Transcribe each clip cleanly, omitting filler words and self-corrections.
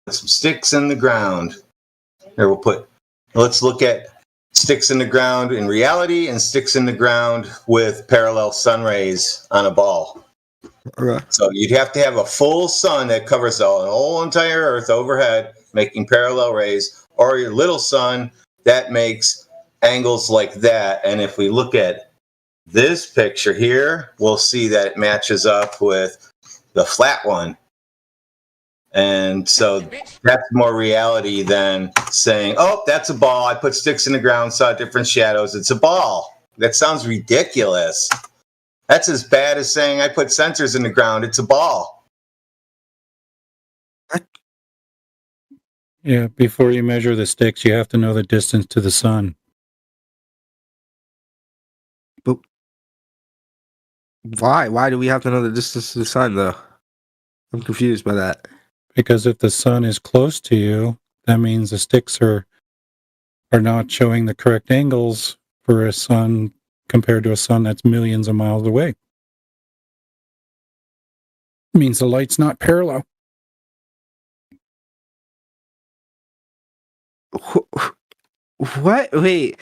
some sticks in the ground. Here, let's look at sticks in the ground in reality and sticks in the ground with parallel sun rays on a ball. Okay. So you'd have to have a full sun that covers the whole entire Earth overhead, making parallel rays, or your little sun that makes angles like that. And if we look at this picture here, we'll see that it matches up with the flat one. And so that's more reality than saying, oh, that's a ball. I put sticks in the ground, saw different shadows. It's a ball. That sounds ridiculous. That's as bad as saying I put sensors in the ground. It's a ball. Yeah, before you measure the sticks, you have to know the distance to the sun. But why? Why do we have to know the distance to the sun, though? I'm confused by that. Because if the sun is close to you, that means the sticks are not showing the correct angles for a sun compared to a sun that's millions of miles away. It means the light's not parallel. What? Wait.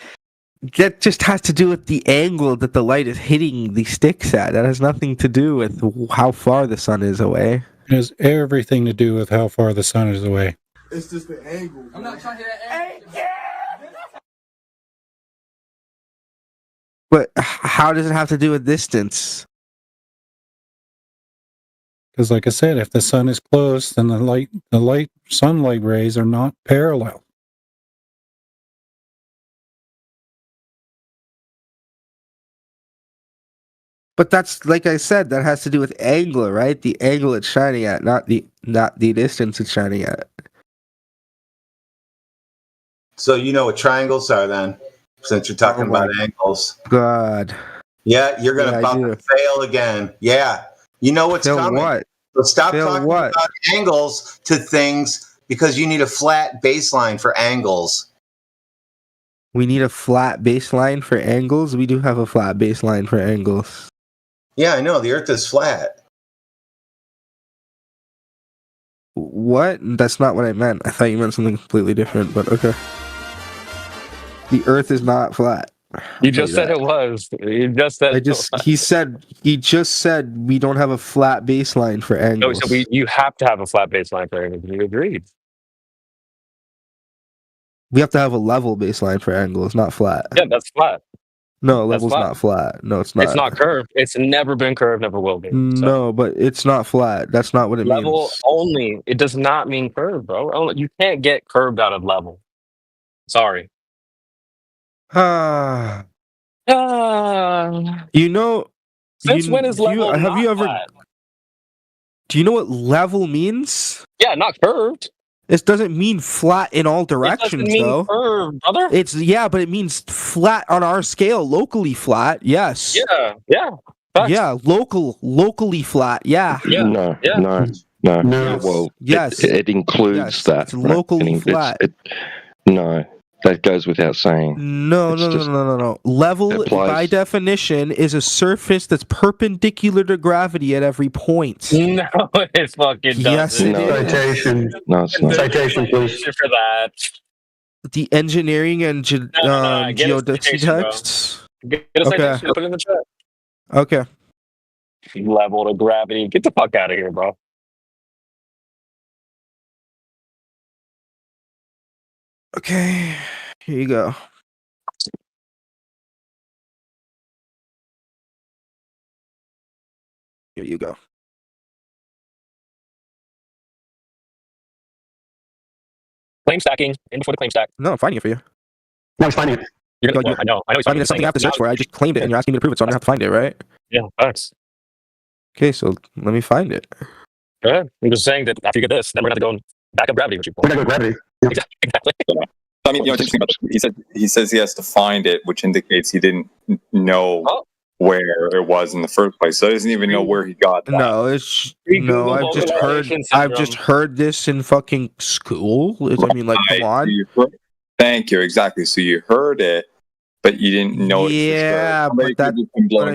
That just has to do with the angle that the light is hitting the sticks at. That has nothing to do with how far the sun is away. It has everything to do with how far the sun is away. It's just the angle. I'm not trying to hit that angle. But how does it have to do with distance? Because like I said, if the sun is close, then the sunlight rays are not parallel. But that's, like I said, that has to do with angle, right? The angle it's shining at, not the distance it's shining at. So you know what triangles are then, since you're talking about angles. God. Yeah, you're going to about to fail again. Yeah. You know what's coming. What? So stop talking about angles to things because you need a flat baseline for angles. We need a flat baseline for angles? We do have a flat baseline for angles. Yeah, I know. The Earth is flat. What? That's not what I meant. I thought you meant something completely different, but okay. The Earth is not flat. You just said it was. You just said He just said we don't have a flat baseline for angles. No, so you have to have a flat baseline for angles. You agreed. We have to have a level baseline for angles, not flat. Yeah, that's flat. No, level's not flat. No, it's not. It's not curved. It's never been curved, never will be. So. No, but it's not flat. That's not what it means. Level only. It does not mean curved, bro. You can't get curved out of level. Sorry. You know. Since when is level have you ever? Flat? Do you know what level means? Yeah, not curved. It doesn't mean flat in all directions, it doesn't mean though. Curved, brother. But it means flat on our scale, locally flat. Yes. Yeah. Facts. Yeah, locally flat. Yeah. No. Yes. Well, it includes that. It's locally flat. No, that goes without saying. No. Level, by definition, is a surface that's perpendicular to gravity at every point. No, it fucking doesn't. Yes, it is. Citation. No, it's not. Citation, please. For that. The engineering and geodesy texts. Get a citation. Put it in the chat. Okay. Level to gravity. Get the fuck out of here, bro. Okay. Here you go. Here you go. Claim stacking. In before the claim stack. No, I'm finding it for you. No, he's finding it. I know. I mean, it's something I have to search for. I just claimed it, and you're asking me to prove it, so I'm gonna have to find it, right? Yeah, facts. Okay, so let me find it. Go ahead. I'm just saying that after you get this, then we're gonna have to go and back up gravity. We're gonna go gravity. Yeah. Exactly. I mean, it's interesting. He says he has to find it, which indicates he didn't know where it was in the first place. So he doesn't even know where he got that. I've just heard this in fucking school. I mean, like, come on. Thank you. Exactly. So you heard it, but you didn't know it. Yeah, but I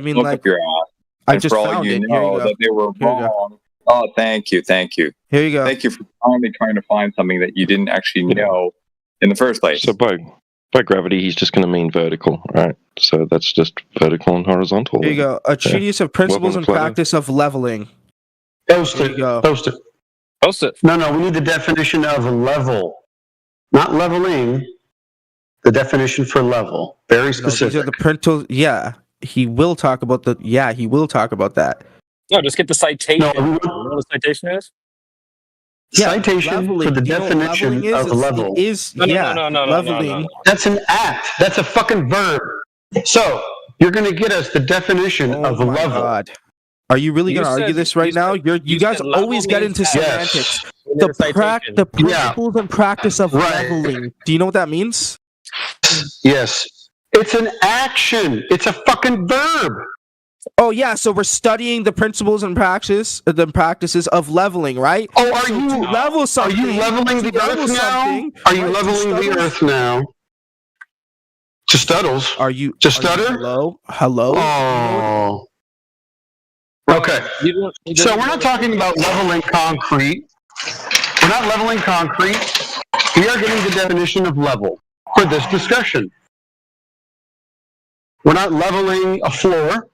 mean, look like, up your ass. I just found it. That they were wrong Oh, thank you. Here you go. Thank you for finally trying to find something that you didn't actually know in the first place. So by gravity, he's just going to mean vertical, right? So that's just vertical and horizontal. Here you go. A treatise of principles Welcome and to Flattened. practice of leveling. Post There you it. go. Post it. Post it. No, we need the definition of level, not leveling. The definition for level, very No, specific. these are the principles. Yeah, he will talk about the. Yeah, he will talk about that. No, just get the citation. No, You know what a citation is? Yeah, Citation leveling. for the Do you know what definition leveling is? of level. It is No, leveling. no. That's an act. That's a fucking verb. So you're going to get us the definition Oh of my level. God. Are you really You going to argue said- this right you now? said- You you guys said level always get means into act. semantics. In The their citation. principles and practice of Right. leveling. Do you know what that means? Yes. It's an action. It's a fucking verb. Oh yeah, so we're studying the principles and practices of leveling, right? Oh, are So you to level are something? you leveling the to level earth now? something, Are you right, to leveling the stuttles? earth now? To stuttles. Are you To are you- stutter? Hello? Oh. Okay. So we're not talking about leveling concrete. We're not leveling concrete. We are getting the definition of level for this discussion. We're not leveling a floor.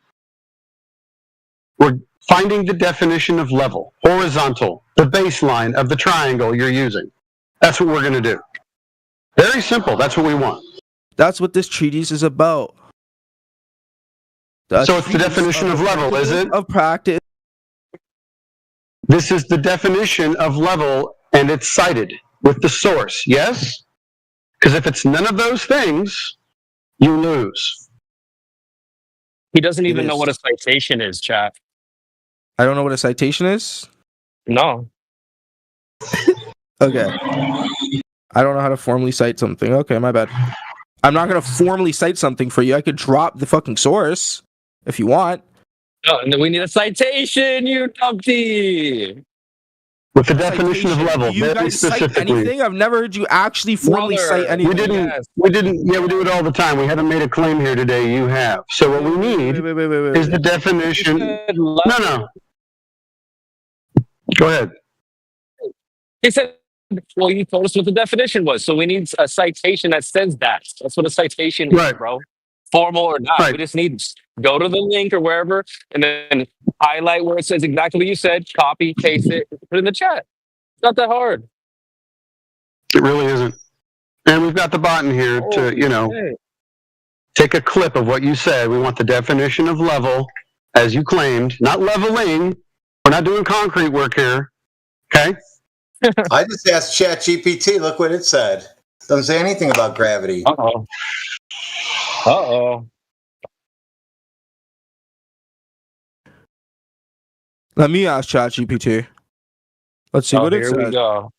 We're finding the definition of level, horizontal, the baseline of the triangle you're using. That's what we're going to do. Very simple. That's what we want. That's what this treatise is about. So it's the definition of level, is it? Of practice. This is the definition of level, and it's cited with the source, yes? Because if it's none of those things, you lose. He doesn't even It know is. what a citation is, chat. I don't know what a citation is. No. Okay. I don't know how to formally cite something. Okay, my bad. I'm not gonna formally cite something for you. I could drop the fucking source if you want. No, and then we need a citation, you numpty. With the definition of Citation. level, Do you very guys cite specifically. anything? I've never heard you actually formally Brother, cite anything. We didn't, yeah, we do it all the time. We haven't made a claim here today. You have. So what we need Wait. is the definition. No. Go ahead. He said, well, you told us what the definition was, so we need a citation that says that. That's what a citation is, Right. bro. Formal or not. Right. We just need to go to the link or wherever and then highlight where it says exactly what you said, copy, paste it, put it in the chat. It's not that hard. It really isn't. And we've got the bot in here to, Okay. take a clip of what you said. We want the definition of level, as you claimed, not leveling. We're not doing concrete work here. Okay? I just asked ChatGPT. Look what it said. Doesn't say anything about gravity. Uh-oh. Uh-oh. Let me ask ChatGPT. Let's see what it Here we says. go.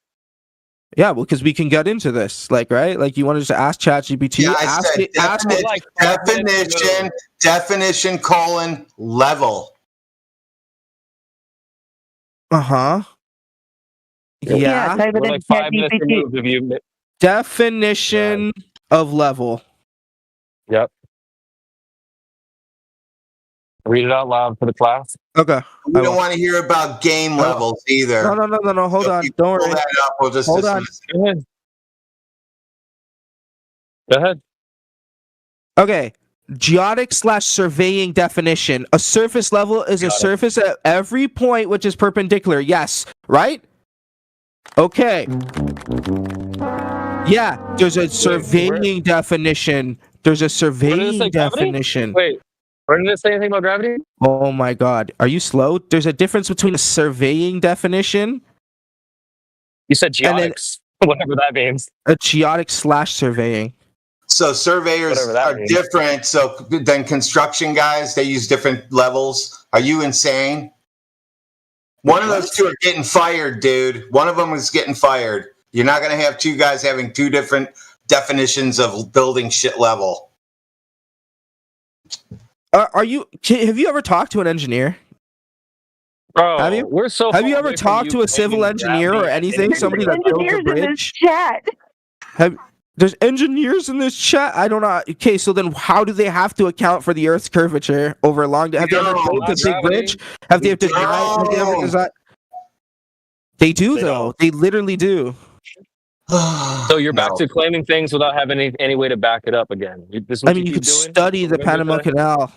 Yeah, well, because we can get into this, right? Like, you want to just ask ChatGPT? Yeah, I ask said it, ask it. like 5 minutes ago. definition, level. Uh-huh. Yeah. type it We're in like 5 minutes ChatGPT. removed of you. Definition of level. Yep. Read it out loud for the class. Okay. We don't want to hear about game levels either. No. Hold So on. if you Don't pull worry. that up, we'll just Hold on. dismiss it. Go ahead. Go ahead. Okay. Geotic/surveying definition. A surface level is a surface at every point which is perpendicular. Yes. Right? Okay. Yeah. There's a surveying definition. There's a surveying say gravity? definition. Wait. Where did it say anything about gravity? Oh my God. Are you slow? There's a difference between a surveying definition, You said And then- geotics. Whatever that means. a geotic/surveying. So surveyors Whatever that are means. different. So than construction guys, they use different levels. Are you insane? One of those two are getting fired, dude. One of them is getting fired. You're not going to have two guys having two different definitions of building shit level. Have you ever talked to an engineer? Bro, Have you? we're so Have far you ever away from talked to a civil claiming engineer or gravity. anything? There's Somebody that built a engineers in bridge? this chat. There's engineers in this chat? I don't know. Okay, so then how do they have to account for the Earth's curvature over a long... Have they ever built a big gravity. bridge? Have they ever designed... They do, They though. don't. They literally do. So you're back No. to claiming things without having any way to back it up again. This is what I mean, you keep could doing? study That's the what we're gonna do Panama today? Canal.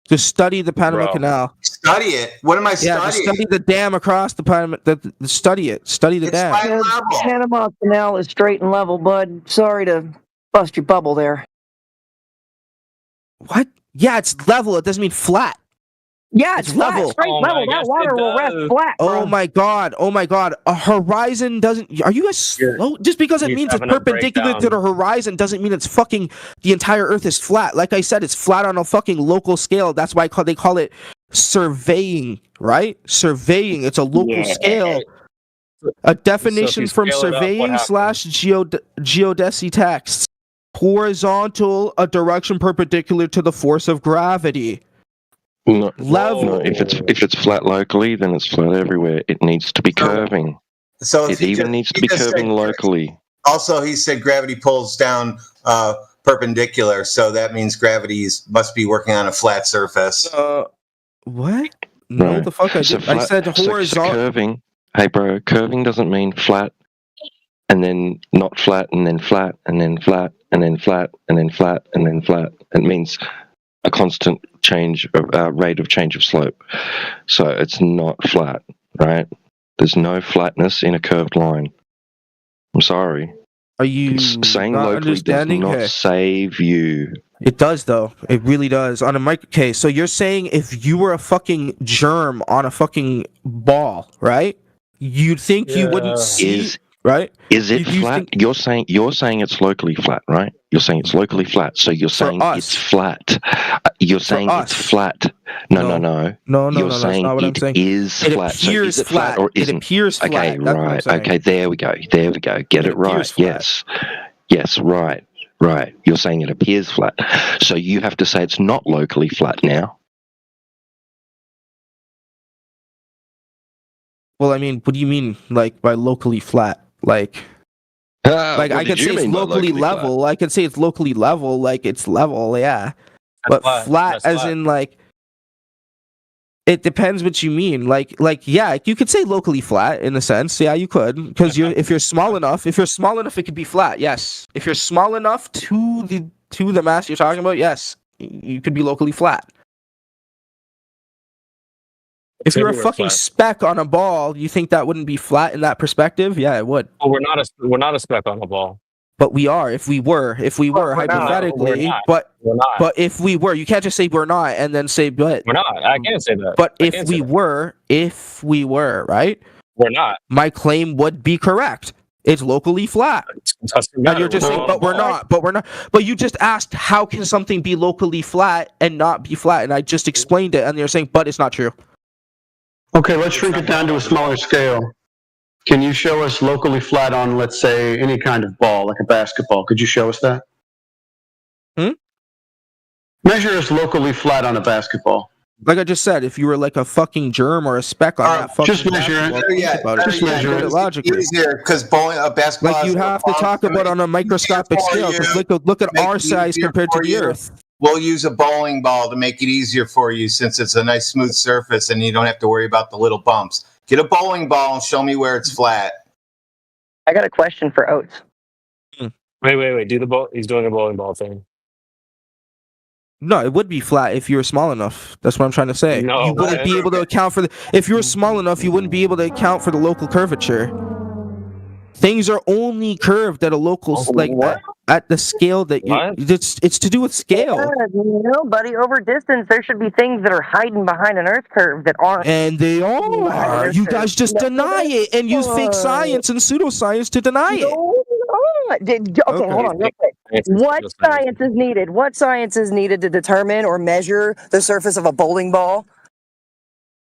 Just study the Panama Bro. Canal. Study it. What am I Yeah, just studying? study the dam across the Panama. Study it. Study the It's dam. my The level. Panama Canal is straight and level, bud. Sorry to bust your bubble there. What? Yeah, it's level. It doesn't mean flat. Yeah, It's it's flat, level. straight Oh my level. That gosh, water it will rest does. flat, bro. Oh my god. Oh my god. A horizon doesn't. Are you guys You're- slow? Just because it he's means it's having a perpendicular to breakdown. the horizon doesn't mean it's fucking. The entire Earth is flat. Like I said, it's flat on a fucking local scale. That's why they call it surveying, right? Surveying. It's a local scale. A definition you from scale it up, what surveying happens? slash geodesy texts. Horizontal, a direction perpendicular to the force of gravity. No, Level. no. If it's flat locally, then it's flat everywhere. It needs to be curving. So It even needs to be curving locally. Also, he said gravity pulls down perpendicular, so that means gravity must be working on a flat surface. What? No, Right. the fuck I So did. I flat- said so horizontal. curving. Hey, bro, curving doesn't mean flat and then not flat and then flat and then flat and then flat and then flat and then flat. It means a constant change of rate of change of slope. So it's not flat, right? There's no flatness in a curved line. I'm sorry. Are you Saying not locally does understanding? not Okay. save you. It does though. It really does. On a mic. Okay, so you're saying if you were a fucking germ on a fucking ball, right? You'd think you wouldn't see, right? Is it You flat? think- You're saying it's locally flat, right? You're saying it's locally flat. So you're saying us. it's flat. You're saying us. it's flat. No. No, You're that's saying not what I'm it saying. is It flat. So appears is it flat or It isn't? appears flat. Okay, That's what I'm right. saying. Okay, there we go. Get It it right. appears flat. Yes, right. You're saying it appears flat. So you have to say it's not locally flat now. Well, I mean, what do you mean, like by locally flat? Like I could say it's locally level. I could say it's locally level. Like it's level, yeah. That's But flat, That's as flat. in like. It depends what you mean. Like yeah, you could say locally flat in a sense. Yeah, you could, because if you're small enough, it could be flat. Yes, if you're small enough to the mass you're talking about, yes, you could be locally flat. If you're a Everywhere fucking flat. speck on a ball, you think that wouldn't be flat in that perspective? Yeah, it would. Well, we're not a speck on the ball. But we are. If we were we're not. hypothetically, We're not. but We're not. but if we were, you can't just say we're not and then say but. We're not. I can't say that. But I if can't say we that. were, right? We're not. My claim would be correct. It's locally flat. It doesn't And matter. you're just saying, but we're not. But you just asked, how can something be locally flat and not be flat? And I just explained it, and you're saying, but it's not true. Okay, let's shrink it down to a smaller scale. Can you show us locally flat on, let's say, any kind of ball, like a basketball? Could you show us that? Measure us locally flat on a basketball. Like I just said, if you were like a fucking germ or a speck on that fucking just measure it. basketball, think about it. Just measure Look at it. it logically. Easier because basketball. Like you have to talk about on a microscopic scale. Because look at Make our it size easier compared to for the you. Earth. We'll use a bowling ball to make it easier for you, since it's a nice smooth surface and you don't have to worry about the little bumps. Get a bowling ball and show me where it's flat. I got a question for Oatz. Wait. Do the ball. He's doing a bowling ball thing. No, it would be flat if you were small enough. That's what I'm trying to say. No, You wouldn't be able to account for if you were small enough, you wouldn't be able to account for the local curvature. Things are only curved at a local at the scale that you. What? It's to do with scale. No, buddy. Over distance, there should be things that are hiding behind an Earth curve that aren't. And they are. You guys just deny it and use fake science and pseudoscience to deny it. Okay, hold on, real quick. What science is needed? What science is needed to determine or measure the surface of a bowling ball?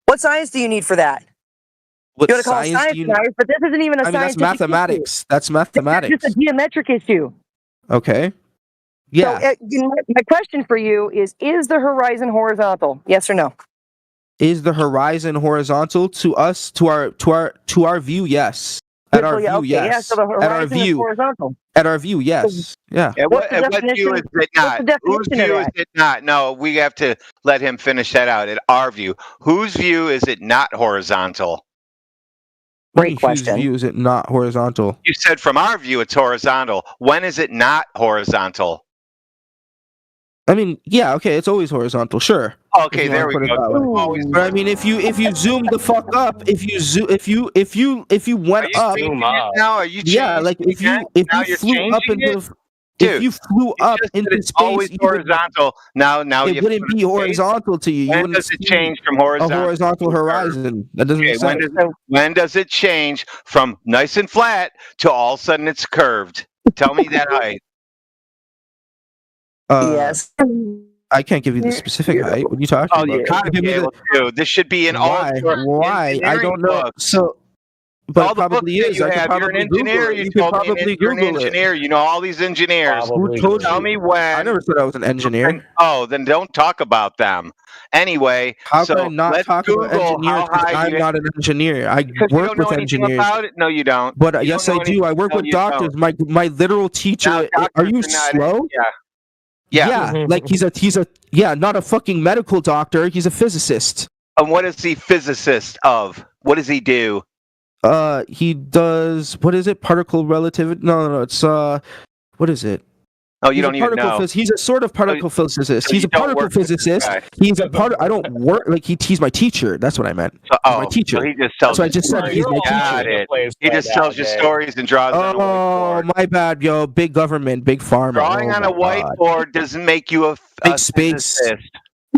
What science do you need for that? What You want to call it science science, do you? science, but this isn't even a I mean, that's scientific issue. mathematics. That's It's mathematics. just a geometric issue. Okay. Yeah. So, my question for you is the horizon horizontal? Yes or no? Is the horizon horizontal to us, to our view? Yes. At our view, Okay, yeah, yes. so the At our horizon is view, horizontal. at our view, yes. Yeah. And What's the what view is definition- it not? what's the Whose definition of view is that? it not? No, we have to let him finish that out. At our view. Whose view is it not horizontal? Great Whose question. view is it not horizontal? You said from our view it's horizontal. When is it not horizontal? I mean, yeah, okay, it's always horizontal, sure. Okay, there we go. Always. But I mean, if you zoom the fuck up, if you went up, Zoom up. Now are you yeah, changing like if again? you Now you're flew up changing into it? if Dude, you flew up just said into it's space, always you would- horizontal. Now it you wouldn't be horizontal to you. You When wouldn't does it see change from a horizontal? horizontal to curve? horizon. That doesn't Okay, make sense. when does it change from nice and flat to all of a sudden it's curved? Tell me that height. Yes. I can't give you the specific height. What are you talking Oh, about? you gotta Give be me able to. This should be in all why? of your Why? I engineering don't know. books. So, but All it the books probably that is. you I could have. You're an probably Google engineer. it. You You could told me probably you're an Google it. engineer. You know all these engineers. Probably Who told do. Tell you? me when. I never said I was an engineer. Oh, then don't talk about them. Anyway, How so can I not let's talk Google about engineers how because high I'm you. not an engineer? I Because you work don't know with anything engineers. about it. No, you don't. But You yes, don't I know do. I work no, with you doctors. don't. My literal teacher. Now, Are doctors you are not. slow? Yeah. Yeah, like he's a yeah, not a fucking medical doctor. He's a physicist. And what is he physicist of? What does he do? He does what is it? Particle relativity? No, it's what is it? Oh, you He's don't a even particle know. He's a sort of particle physicist. so He's you a don't particle work with this physicist. guy. He's a part. I don't work like he's my teacher. That's what I meant. So, He's my teacher. So he just tells That's what I you just said. stories. He's my Got teacher. it. He just tells you stories and draws on a Oh, whiteboard. my bad, yo. Big government, big pharma. Drawing Oh on my a God. whiteboard doesn't make you a Big space. physicist.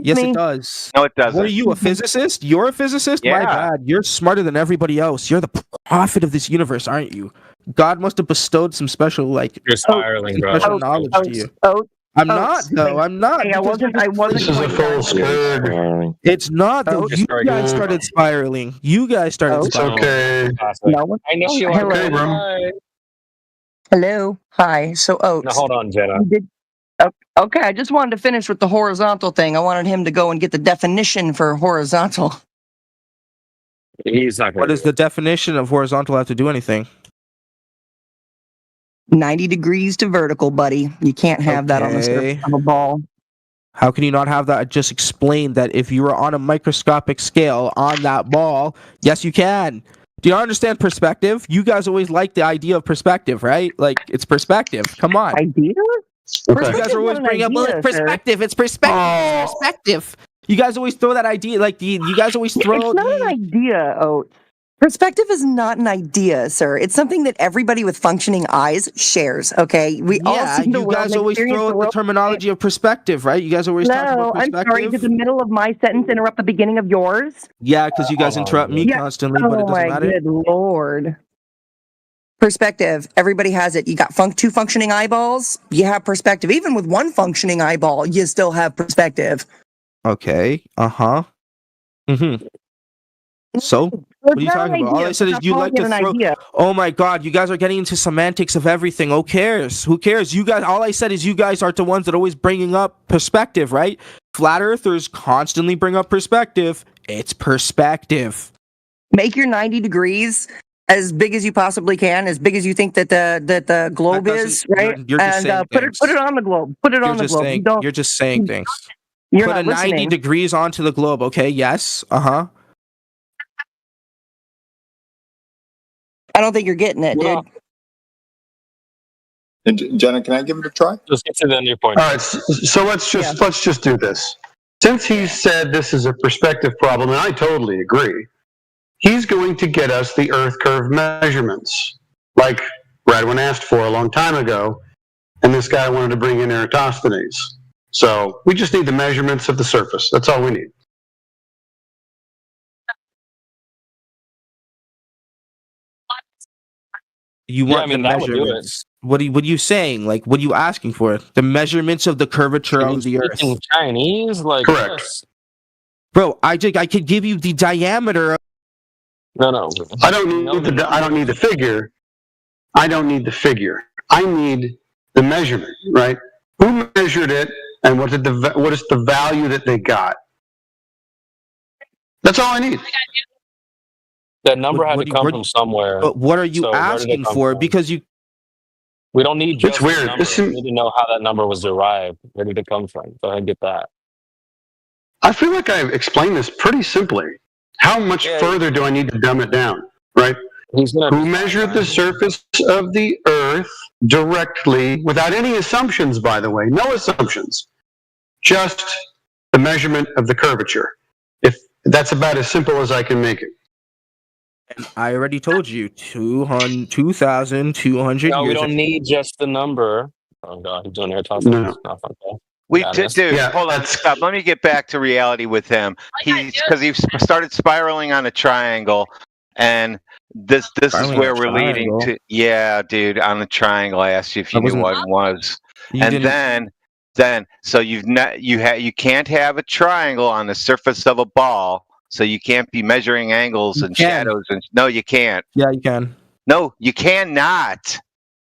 Yes, Me. it does. No, it doesn't. What are you, a physicist? You're a physicist? My Yeah. bad. You're smarter than everybody else. You're the prophet of this universe, aren't you? God must have bestowed some special, like, You're spiraling, bro. special knowledge to you. Oh, I'm not, though. I'm not. Hey, I because wasn't. you're I just wasn't. This is a going full back. skirt. Spiraling. It's not, though. Oh, You guys started spiraling. You guys started Oh. It's spiraling. okay. No. I know you Hello. are. Okay, bro. Right. Hello. Hi. So Oatz. Now hold on, Jenna. You did. Okay, I just wanted to finish with the horizontal thing. I wanted him to go and get the definition for horizontal. He's not going What does the definition of horizontal have to do anything? 90 degrees to vertical, buddy. You can't have that on the surface Okay. of a ball. How can you not have that? I just explained that if you were on a microscopic scale on that ball, yes, you can. Do you understand perspective? You guys always like the idea of perspective, right? Like, it's perspective. Come on. Idea? Okay. You guys are always bringing up, well, it's perspective. It's perspective. Oh. It's perspective. You guys always throw that idea, like, you guys always throw It's not an idea, Oatz. Perspective is not an idea, sir. It's something that everybody with functioning eyes shares, okay? We all Yeah, see the you world guys and always experience throw the out the world. terminology of perspective, right? You guys always talk No, about I'm perspective. sorry. Did the middle of my sentence interrupt the beginning of yours? Yeah, because you guys Hold on. interrupt me Yeah. constantly, but it Oh doesn't my matter. good lord. Perspective. Everybody has it. You got two functioning eyeballs, you have perspective. Even with one functioning eyeball, you still have perspective. Okay. Uh-huh. Mm-hmm. So? What are you talking about? All I said is you like to throw. Oh my God, you guys are getting into semantics of everything. Who cares? Who cares? You guys. All I said is you guys are the ones that are always bringing up perspective, right? Flat earthers constantly bring up perspective. It's perspective. Make your 90 degrees as big as you possibly can, as big as you think that the globe That is, doesn't- right? you're just And saying put things. it on the globe. Put it on the globe. You're just saying things. You're Put not a 90 listening. degrees onto the globe. Okay. Yes. Uh-huh. I don't think you're getting it, dude. Well, And Jenna, can I give it a try? just get to the end of your point. All right, so let's just do this. Since he said this is a perspective problem, and I totally agree, he's going to get us the Earth curve measurements, like Radwin asked for a long time ago, and this guy wanted to bring in Eratosthenes. So we just need the measurements of the surface. That's all we need. You Yeah, want I mean, the that would do it. measurements. What are you saying? Like, what are you asking for? The measurements of the curvature of the Earth. Speaking Chinese, like Correct. this. Bro, I could give you the diameter of No. I don't need the figure. I don't need the figure. I need the measurement, right? Who measured it, and what is the value that they got? That's all I need. That number had What to do you- come where- from somewhere. But what are you So where did it asking come for? from? Because you We don't need just It's weird. the number. This We is- need to know how that number was derived. Where did it come from? Go ahead and get that. I feel like I've explained this pretty simply. How much Yeah. further do I need to dumb it down, right? who measured the surface of the Earth directly, without any assumptions, by the way, no assumptions, just the measurement of the curvature. If that's about as simple as I can make it. And I already told you, 2,200 No, we years. don't need just the number. Oh god, he's doing air toss. No. Dude, Yeah, hold on, that's- stop. Let me get back to reality with him. Because he started spiraling on a triangle, and this is Spiraling on where a we're leading triangle? to. Yeah, dude, on the triangle. I asked you if you That knew wasn't- what it was, You and didn't. then so you can't have a triangle on the surface of a ball. So you can't be measuring angles You and can. shadows, and no, you can't. Yeah, you can. No, you cannot.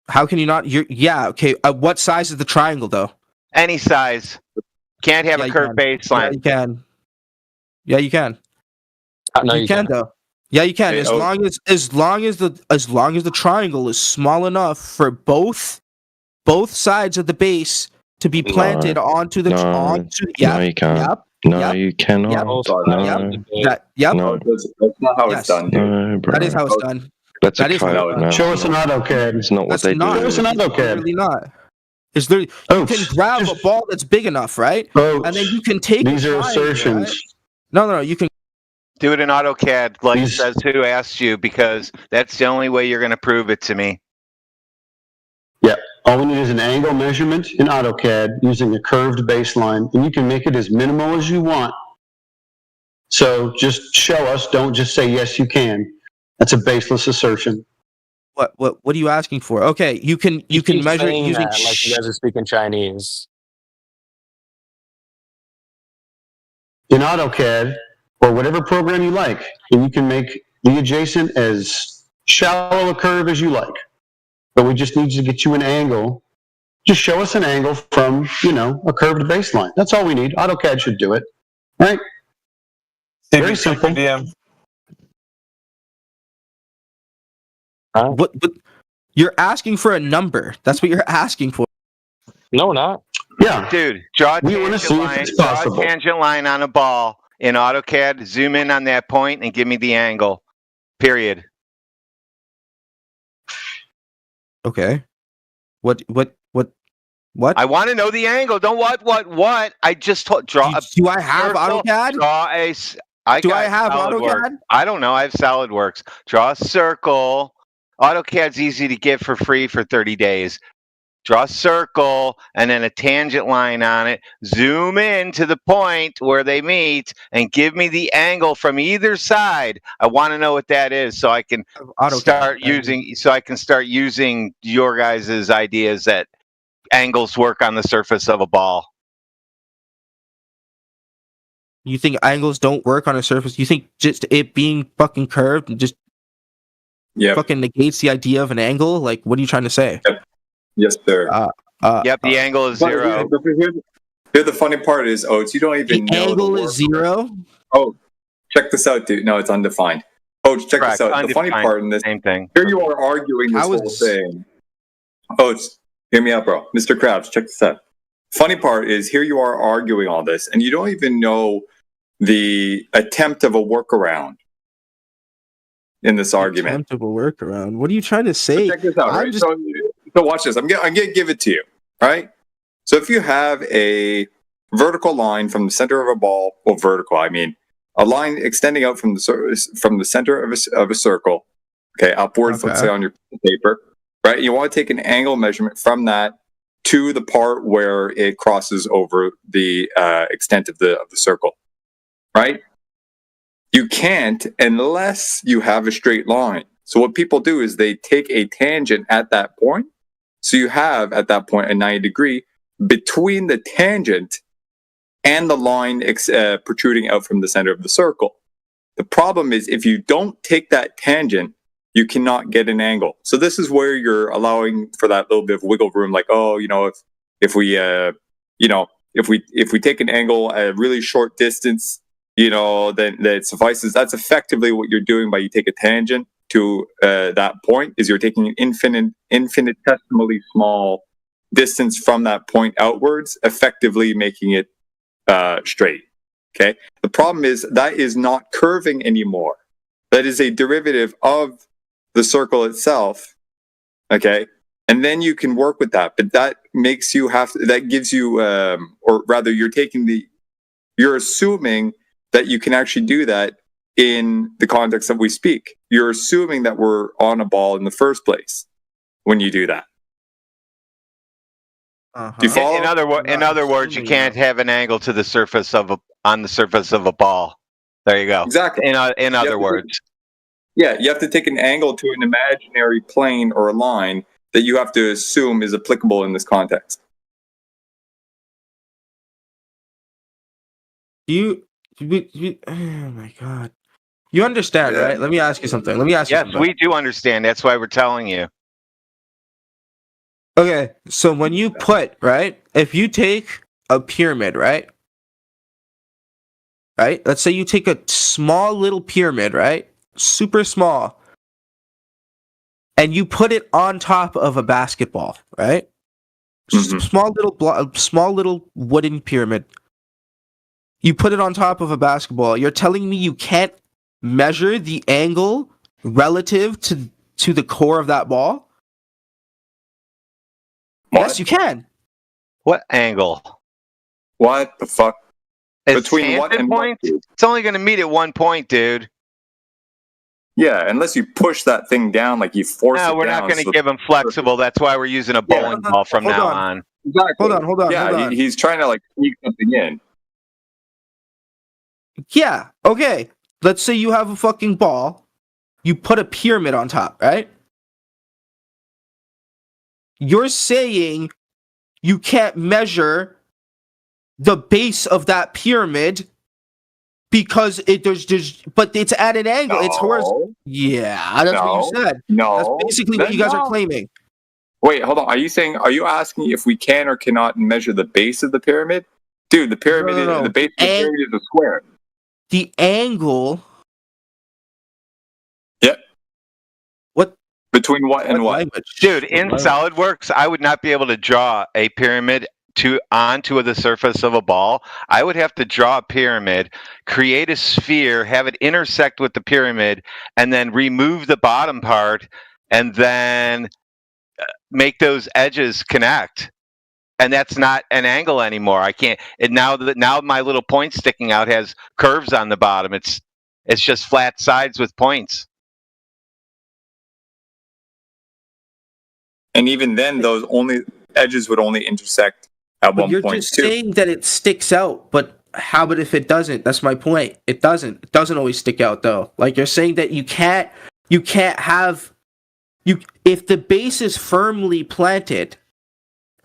How can you not? Yeah, okay. What size is the triangle, though? Any size. Can't have Yeah, a you curved can. Yeah, baseline. you can. Yeah, you can. No, you can, though. Yeah, you can. Hey, As long as the triangle is small enough for both sides of the base to be planted onto the No, you can't. Yep. No, Yep. you cannot. Yep. No, Yep. no, That's not how Yes. it's done, dude. no, bro. That is how it's done. That's that a is how code. it's No, Show us an AutoCAD. it's not what That's they not. do. It's an It's AutoCAD. literally not. It's literally, you can grab a ball that's big enough, right? And then you can take These a are triangle, assertions. right? No. You can. Do it in AutoCAD, like These- says who asked you, because that's the only way you're going to prove it to me. Yeah, all we need is an angle measurement in AutoCAD using a curved baseline, and you can make it as minimal as you want. So just show us, don't just say yes you can. That's a baseless assertion. What are you asking for? Okay, you can measure it using that, like you guys are speaking Chinese. In AutoCAD, or whatever program you like, and you can make the adjacent as shallow a curve as you like. But we just need to get you an angle. Just show us an angle from, a curved baseline. That's all we need. AutoCAD should do it. Right? Very simple. What you're asking for a number. That's what you're asking for. No, we're not. Yeah. Dude, draw a We wanna tangent see if line. it's Draw a possible. tangent line on a ball in AutoCAD. Zoom in on that point and give me the angle. Period. Okay. What? I want to know the angle. Don't what? I just told. Draw. Do I have circle, AutoCAD? Draw a. Do I have SolidWorks. AutoCAD? I don't know. I have SolidWorks. Draw a circle. AutoCAD's easy to get for free for 30 days. Draw a circle and then a tangent line on it. Zoom in to the point where they meet and give me the angle from either side. I want to know what that is so I can start using your guys' ideas that angles work on the surface of a ball. You think angles don't work on a surface? You think just it being fucking curved just fucking negates the idea of an angle? Like, what are you trying to say? Yes, sir. Yep, the angle is zero. Here, the funny part is, Oatz, you don't even The know angle is zero? Oh, check this out, dude. No, it's undefined. Oatz, check Correct, this out. The funny undefined. part in this, Same thing. here you are arguing this How whole is- thing. Oatz, hear me out, bro. Mr. Krabs, check this out. Funny part is, here you are arguing all this, and you don't even know the attempt of a workaround in this argument. Attempt of a workaround. What are you trying to say? Check this out, I'm right? just- So watch this. I'm gonna give it to you, right? So if you have a vertical line from the center of a ball, well, vertical, I mean a line extending out from the center of a circle, okay, upwards, let's say on your paper, right? You want to take an angle measurement from that to the part where it crosses over the extent of the circle, right? You can't unless you have a straight line. So what people do is they take a tangent at that point. So you have at that point a 90-degree between the tangent and the line protruding out from the center of the circle. The problem is if you don't take that tangent, you cannot get an angle. So this is where you're allowing for that little bit of wiggle room, like, oh, if we take an angle at a really short distance, then it suffices. That's effectively what you're doing by you take a tangent to that point, is you're taking an infinitesimally small distance from that point outwards, effectively making it straight. Okay. The problem is that is not curving anymore. That is a derivative of the circle itself, okay, and then you can work with that. But that makes you that gives you, or rather, you're assuming that you can actually do that in the context that we speak. You're assuming that we're on a ball in the first place when you do that. Do you follow? In other words, you can't have an angle to the surface on the surface of a ball. There you go. Exactly. In other words. Yeah, you have to take an angle to an imaginary plane or a line that you have to assume is applicable in this context. Oh my god. You understand, right? Let me ask you something. Yes, we do understand. That's why we're telling you. Okay, so when you put, right, if you take a pyramid, right? Right? Let's say you take a small little pyramid, right? Super small. And you put it on top of a basketball, right? Small little wooden pyramid. You put it on top of a basketball. You're telling me you can't measure the angle relative to the core of that ball? What? Yes, you can. What angle? What the fuck? Between what and points? What? It's only going to meet at one point, dude. Yeah, unless you push that thing down, like you force it down. No, we're not going to give them flexible. That's why we're using a bowling ball from now on. Exactly. Hold on. Yeah, he's trying to like sneak something in. Yeah, okay. Let's say you have a fucking ball. You put a pyramid on top, right? You're saying you can't measure the base of that pyramid because but it's at an angle. No. It's horizontal. Yeah, that's what you said. No. That's basically what you guys are claiming. Wait, hold on. Are you asking if we can or cannot measure the base of the pyramid? Dude, the pyramid No. the base of the pyramid is a square. The angle. Yep. What? Between what and what? Language? Dude, in SolidWorks, I would not be able to draw a pyramid onto the surface of a ball. I would have to draw a pyramid, create a sphere, have it intersect with the pyramid, and then remove the bottom part, and then make those edges connect. And that's not an angle anymore. I can't. And now my little point sticking out has curves on the bottom. It's just flat sides with points. And even then, those edges would only intersect at one point. You're just saying that it sticks out, but how about if it doesn't? That's my point. It doesn't. It doesn't always stick out though. Like you're saying that you can't have if the base is firmly planted,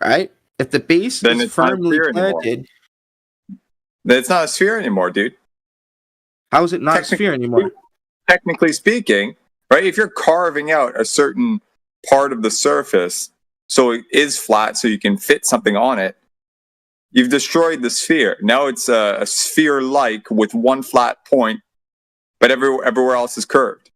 right? If the base then is firmly planted, then it's not a sphere anymore, dude. How is it not a sphere anymore? Technically speaking, right? If you're carving out a certain part of the surface so it is flat so you can fit something on it, you've destroyed the sphere. Now it's a sphere-like with one flat point, but everywhere else is curved.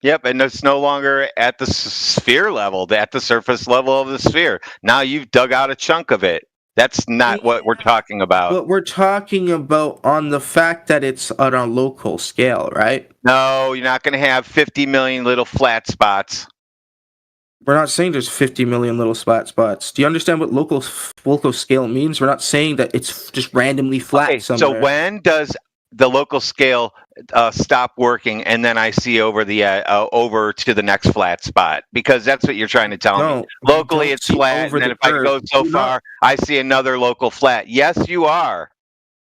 Yep, and it's no longer at the sphere level, at the surface level of the sphere. Now you've dug out a chunk of it. That's not what we're talking about. But we're talking about on the fact that it's on a local scale, right? No, you're not going to have 50 million little flat spots. We're not saying there's 50 million little flat spots. Do you understand what local scale means? We're not saying that it's just randomly flat somewhere. So when does the local scale stop working, and then I see over to the next flat spot? Because that's what you're trying to tell me. Locally, it's flat, and then if I go so far, I see another local flat. Yes, you are.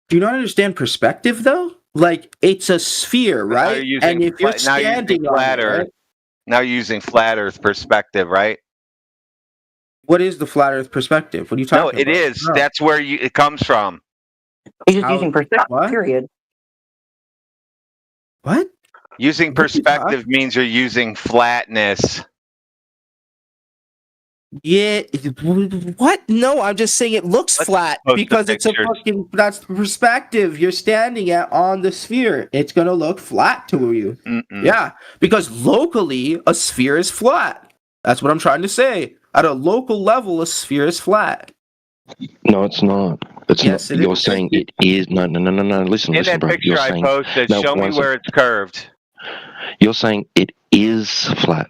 Do you not understand perspective, though? Like, it's a sphere, right? And if you're standing on it, right? Now you're using flat Earth perspective, right? What is the flat Earth perspective? What are you talking about? No, it is. No. That's where it comes from. You're just using perspective, period. What? Using perspective means you're using flatness. Yeah. What? No, I'm just saying it looks flat because it's that's the perspective you're standing at on the sphere. It's going to look flat to you. Mm-mm. Yeah, because locally, a sphere is flat. That's what I'm trying to say. At a local level, a sphere is flat. No, it's not. It's yes, not. You're saying it is. No. Listen, in that bro. picture I posted, show me where it's curved. You're saying it is flat.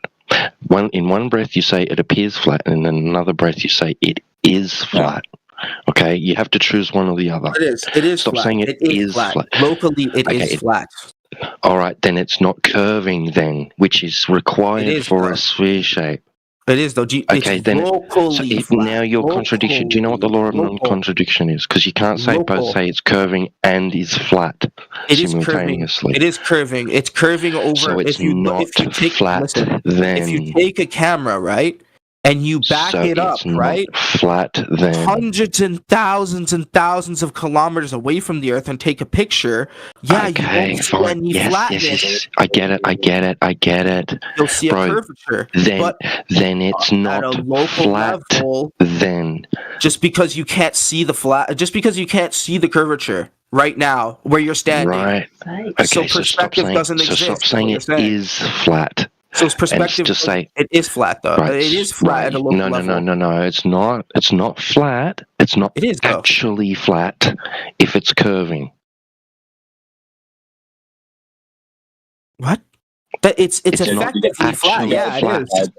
In one breath you say it appears flat, and in another breath you say it is flat. Okay, you have to choose one or the other. It is Stop flat. saying it is flat. Locally, it is flat. All right, then it's not curving then, which is required for a sphere shape. It is though. Okay, then locally flat. now your contradiction. Do you know what the law of non-contradiction is? Because you can't say both say it's curving and is flat simultaneously. It is curving. It's curving over. So it's not flat then. If you take a camera, right, and you back it up, right, flat then. Hundreds and thousands of kilometers away from the Earth and take a picture. Yeah, you won't see any flatness. Yes. I get it. You'll see a curvature. Then it's not at a local flat. Level, then just because you can't see the curvature right now where you're standing. Right. Okay, so perspective doesn't exist. So stop saying it is flat. So perspective, just say it is flat though. Right, it is flat at a local level. No. It's not. It's not flat. It's not. It is actually flat if it's curving. What? But it's effectively flat. Yeah, flat. It is.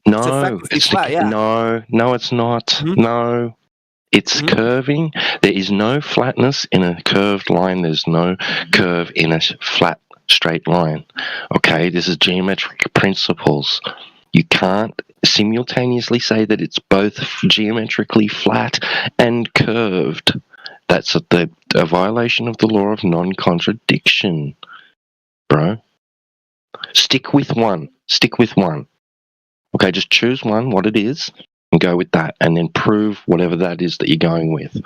No, it's flat. Yeah. No, it's not. Mm-hmm. No. It's curving. There is no flatness in a curved line. There's no curve in a flat straight line. Okay, this is geometric principles. You can't simultaneously say that it's both geometrically flat and curved. That's a violation of the law of non-contradiction, bro. Stick with one. Okay, just choose one, what it is, and go with that, and then prove whatever that is that you're going with.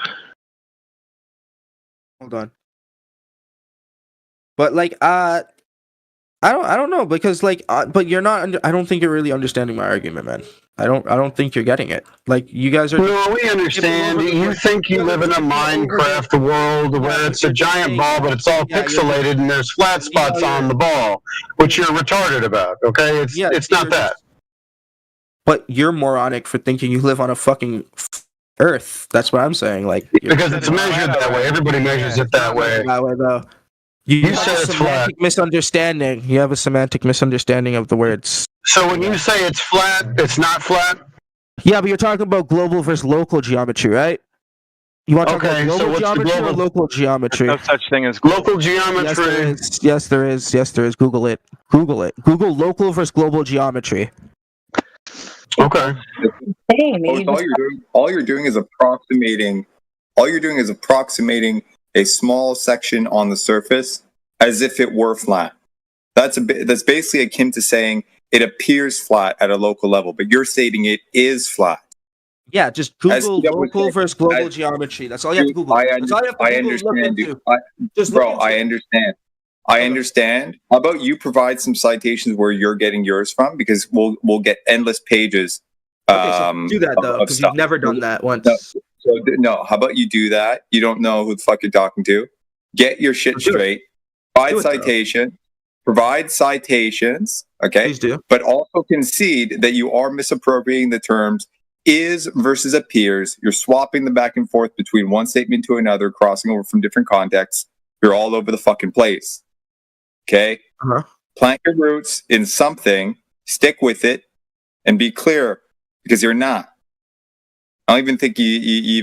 Hold on. But I don't know, because but you're not. I don't think you're really understanding my argument, man. I don't think you're getting it. Like, you guys are. No, we understand. You think you live in a Minecraft world where it's a giant ball, but it's all pixelated and there's flat spots on the ball, which you're retarded about. Okay, it's not that. But you're moronic for thinking you live on a fucking Earth. That's what I'm saying. Like, because it's measured that way. Everybody measures it that way. That way, though. You said have a semantic misunderstanding. You have a semantic misunderstanding of the words. So when you say it's flat, it's not flat? Yeah, but you're talking about global versus local geometry, right? You want to talk about global geometry or local geometry? There's no such thing as local geometry. Yes, there is. Google it. Google local versus global geometry. Okay. All you're doing is approximating. All you're doing is approximating a small section on the surface as if it were flat. That's basically akin to saying it appears flat at a local level, but you're stating it is flat. Yeah, just Google local versus global geometry. That's all you have to Google. I understand, dude. I understand. I understand. How about you provide some citations where you're getting yours from? Because we'll get endless pages. So do that though, because you've never done that once. No, how about you do that? You don't know who the fuck you're talking to. Get your shit straight. Provide citations, okay? Please do. But also concede that you are misappropriating the terms is versus appears. You're swapping them back and forth between one statement to another, crossing over from different contexts. You're all over the fucking place. Okay? Uh-huh. Plant your roots in something, stick with it, and be clear, because you're not. I don't even think you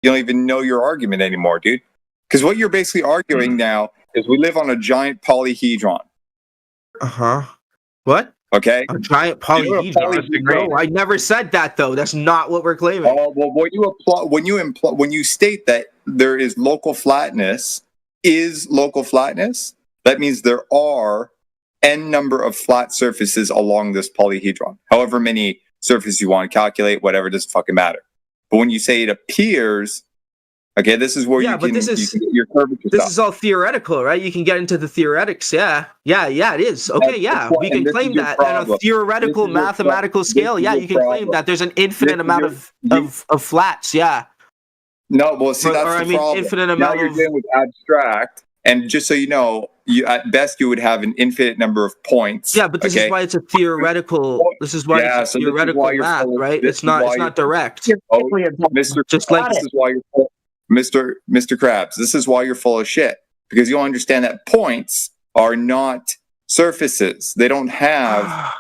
don't even know your argument anymore, dude. Because what you're basically arguing now is we live on a giant polyhedron. Uh-huh. What? Okay? A giant polyhedron. No, I never said that though. That's not what we're claiming. Oh, well, when you state that there is local flatness, that means there are n number of flat surfaces along this polyhedron. However many surfaces you want to calculate, whatever, doesn't fucking matter. But when you say it appears, okay, this is where you can get your curvature. This is all theoretical, right? You can get into the theoretics. Yeah, it is. Okay, we can claim that on a theoretical mathematical scale. Yeah, you can claim that there's an infinite amount of flats. Yeah. No, well, see, that's the problem. Infinite amount now you're dealing with abstract, and just so you know, at best you would have an infinite number of points. Yeah, but this is why it's a theoretical. This is why it's a theoretical math, right? It's not direct. Mr. Krabs, this is why you're full of shit, because you don't understand that points are not surfaces. They don't have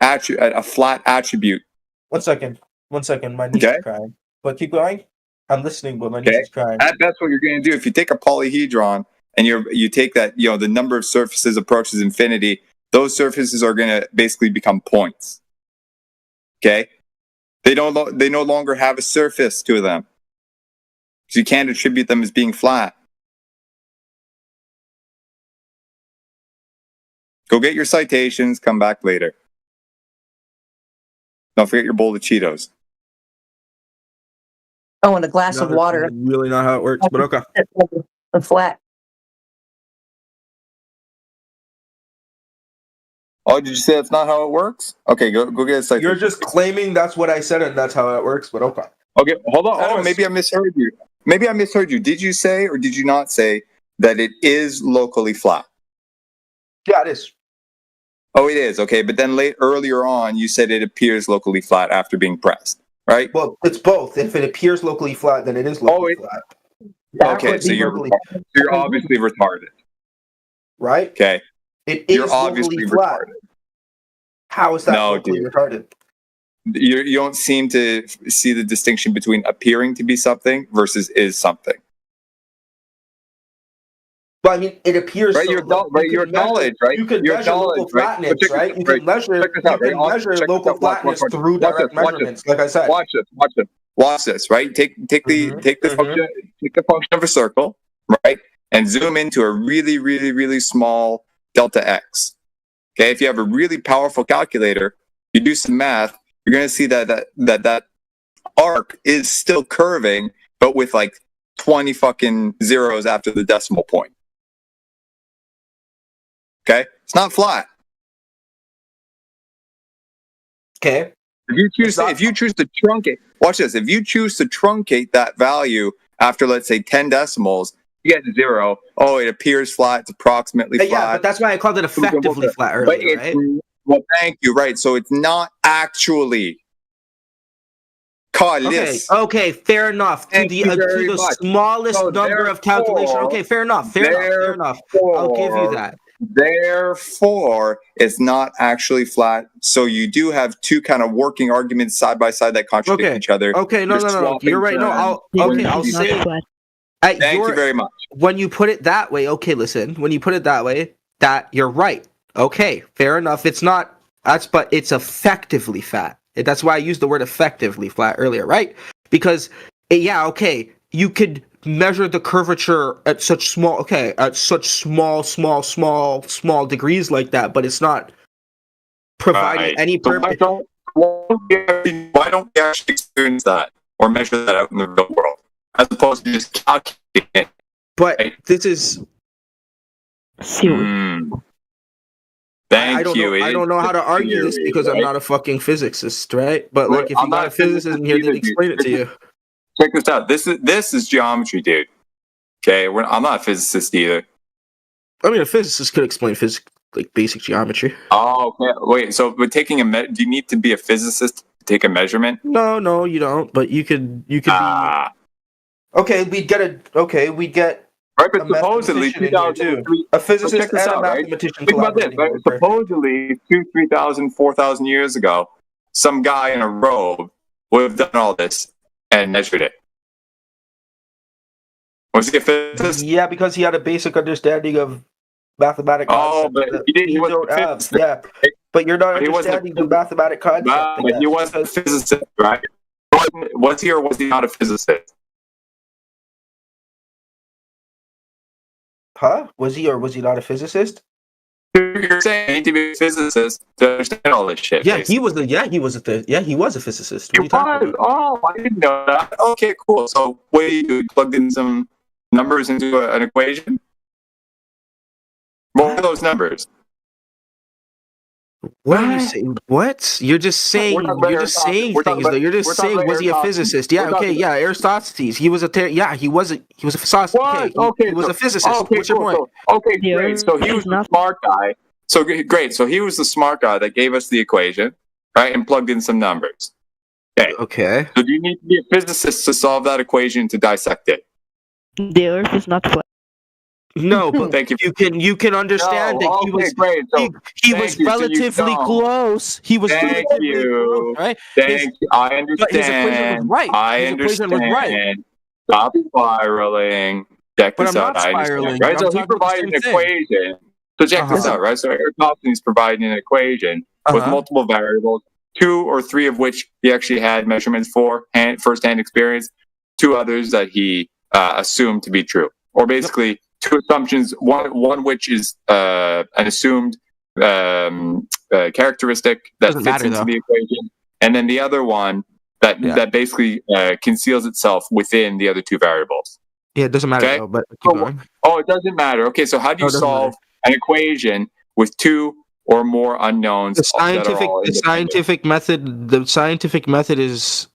a flat attribute. 1 second. 1 second. My niece is crying. But keep going. I'm listening, but my niece is crying. That's what you're going to do. If you take a polyhedron and you take that, the number of surfaces approaches infinity, those surfaces are going to basically become points. Okay? They no longer have a surface to them. So you can't attribute them as being flat. Go get your citations, come back later. Don't forget your bowl of Cheetos. Oh, and a glass of water. Really not how it works, but okay. A flat. Oh, did you say that's not how it works? Okay, go get a citation. You're just claiming that's what I said and that's how it works, but okay. Okay, hold on. Oh, maybe I misheard you. Did you say or did you not say that it is locally flat? Yeah, it is. Oh, it is. Okay, but then earlier on, you said it appears locally flat after being pressed, right? Well, it's both. If it appears locally flat, then it is locally flat. Okay, so you're obviously retarded. Right? Okay. It is obviously locally flat. retarded. How is that locally retarded? You don't seem to see the distinction between appearing to be something versus is something. Well, I mean, it appears right. Your knowledge, right? You can measure local flatness, right? You can measure local flatness through direct measurements. Like I said, watch this, right? Take the function of a circle, right, and zoom into a really, really, really small delta x. Okay, if you have a really powerful calculator, you do some math, you're going to see that arc is still curving, but with like 20 fucking zeros after the decimal point. Okay, it's not flat. Okay. If you choose to truncate, watch this. If you choose to truncate that value after, let's say, 10 decimals, you get 0. Oh, it appears flat. It's approximately flat. Yeah, but that's why I called it effectively flat earlier, right? Well, thank you. Right. So it's not actually. Okay, fair enough. To the smallest number of calculation. Okay, fair enough. I'll give you that. Therefore, it's not actually flat. So you do have two kind of working arguments side by side that contradict each other. Okay, no. You're right. No, I'll say. Thank you very much. When you put it that way, okay, listen. When you put it that way, that you're right. Okay, fair enough. It's not. But it's effectively flat. That's why I used the word effectively flat earlier, right? Because, you could measure the curvature at such small degrees like that, but it's not providing any purpose. Why don't we actually experience that or measure that out in the real world, as opposed to just calculating it? But this is. Thank you. I don't know how to argue this because I'm not a fucking physicist, right? But like, if you got a physicist in here, they'd explain it to you. Check this out. This is geometry, dude. Okay, I'm not a physicist either. I mean, a physicist could explain physics, like basic geometry. Oh, okay. Wait. So, but taking do you need to be a physicist to take a measurement? No, you don't. But you could be. Okay, we'd get. Right, but supposedly 2003, a physicist and a mathematician. Think about this, right? Supposedly 3,000, 4,000 years ago, some guy in a robe would have done all this and measured it. Was he a physicist? Yeah, because he had a basic understanding of mathematical concepts. But he wasn't a physicist. Yeah, but you're not understanding the mathematical concept. But he wasn't a physicist, right? Was he or was he not a physicist? Huh? Was he or was he not a physicist? You're saying you need to be a physicist to understand all this shit. Yeah, he was a physicist. He was. Oh, I didn't know that. Okay, cool. So what do? You plugged in some numbers into an equation? What were those numbers? What are you saying? What? You're just saying things though. You're just saying, was he a physicist? Yeah, okay, yeah, Aristotle. He was a physicist. Okay, he was a physicist. Okay, what's your point? Okay, great. So he was the smart guy. So great. So he was the smart guy that gave us the equation, right, and plugged in some numbers. Okay. So do you need to be a physicist to solve that equation to dissect it? The Earth is not flat. No, but Thank you. you can understand that he was great. So, he was thank you. So you relatively don't. close. He was Thank relatively you. close, right? Thank you. I understand. But his equation was right. I His equation was right. understand. Stop spiraling. Check But this I'm out. not I understand. spiraling. Right? I'm So he talking about the provided same an thing. equation. So check this Uh-huh. out, right? So Eric Thompson is providing an equation with Uh-huh. multiple variables, 2 or 3 of which he actually had measurements for, first-hand experience, 2 others that he assumed to be true. Or basically 2 assumptions, one which is an assumed characteristic that Doesn't fits matter, into though. the equation, and then the other one that basically conceals itself within the other 2 variables. Yeah, it doesn't matter Okay. though, but keep going. Oh, it doesn't matter. Okay, so how do you solve an equation with 2 or more unknowns The that are all independent? the scientific method is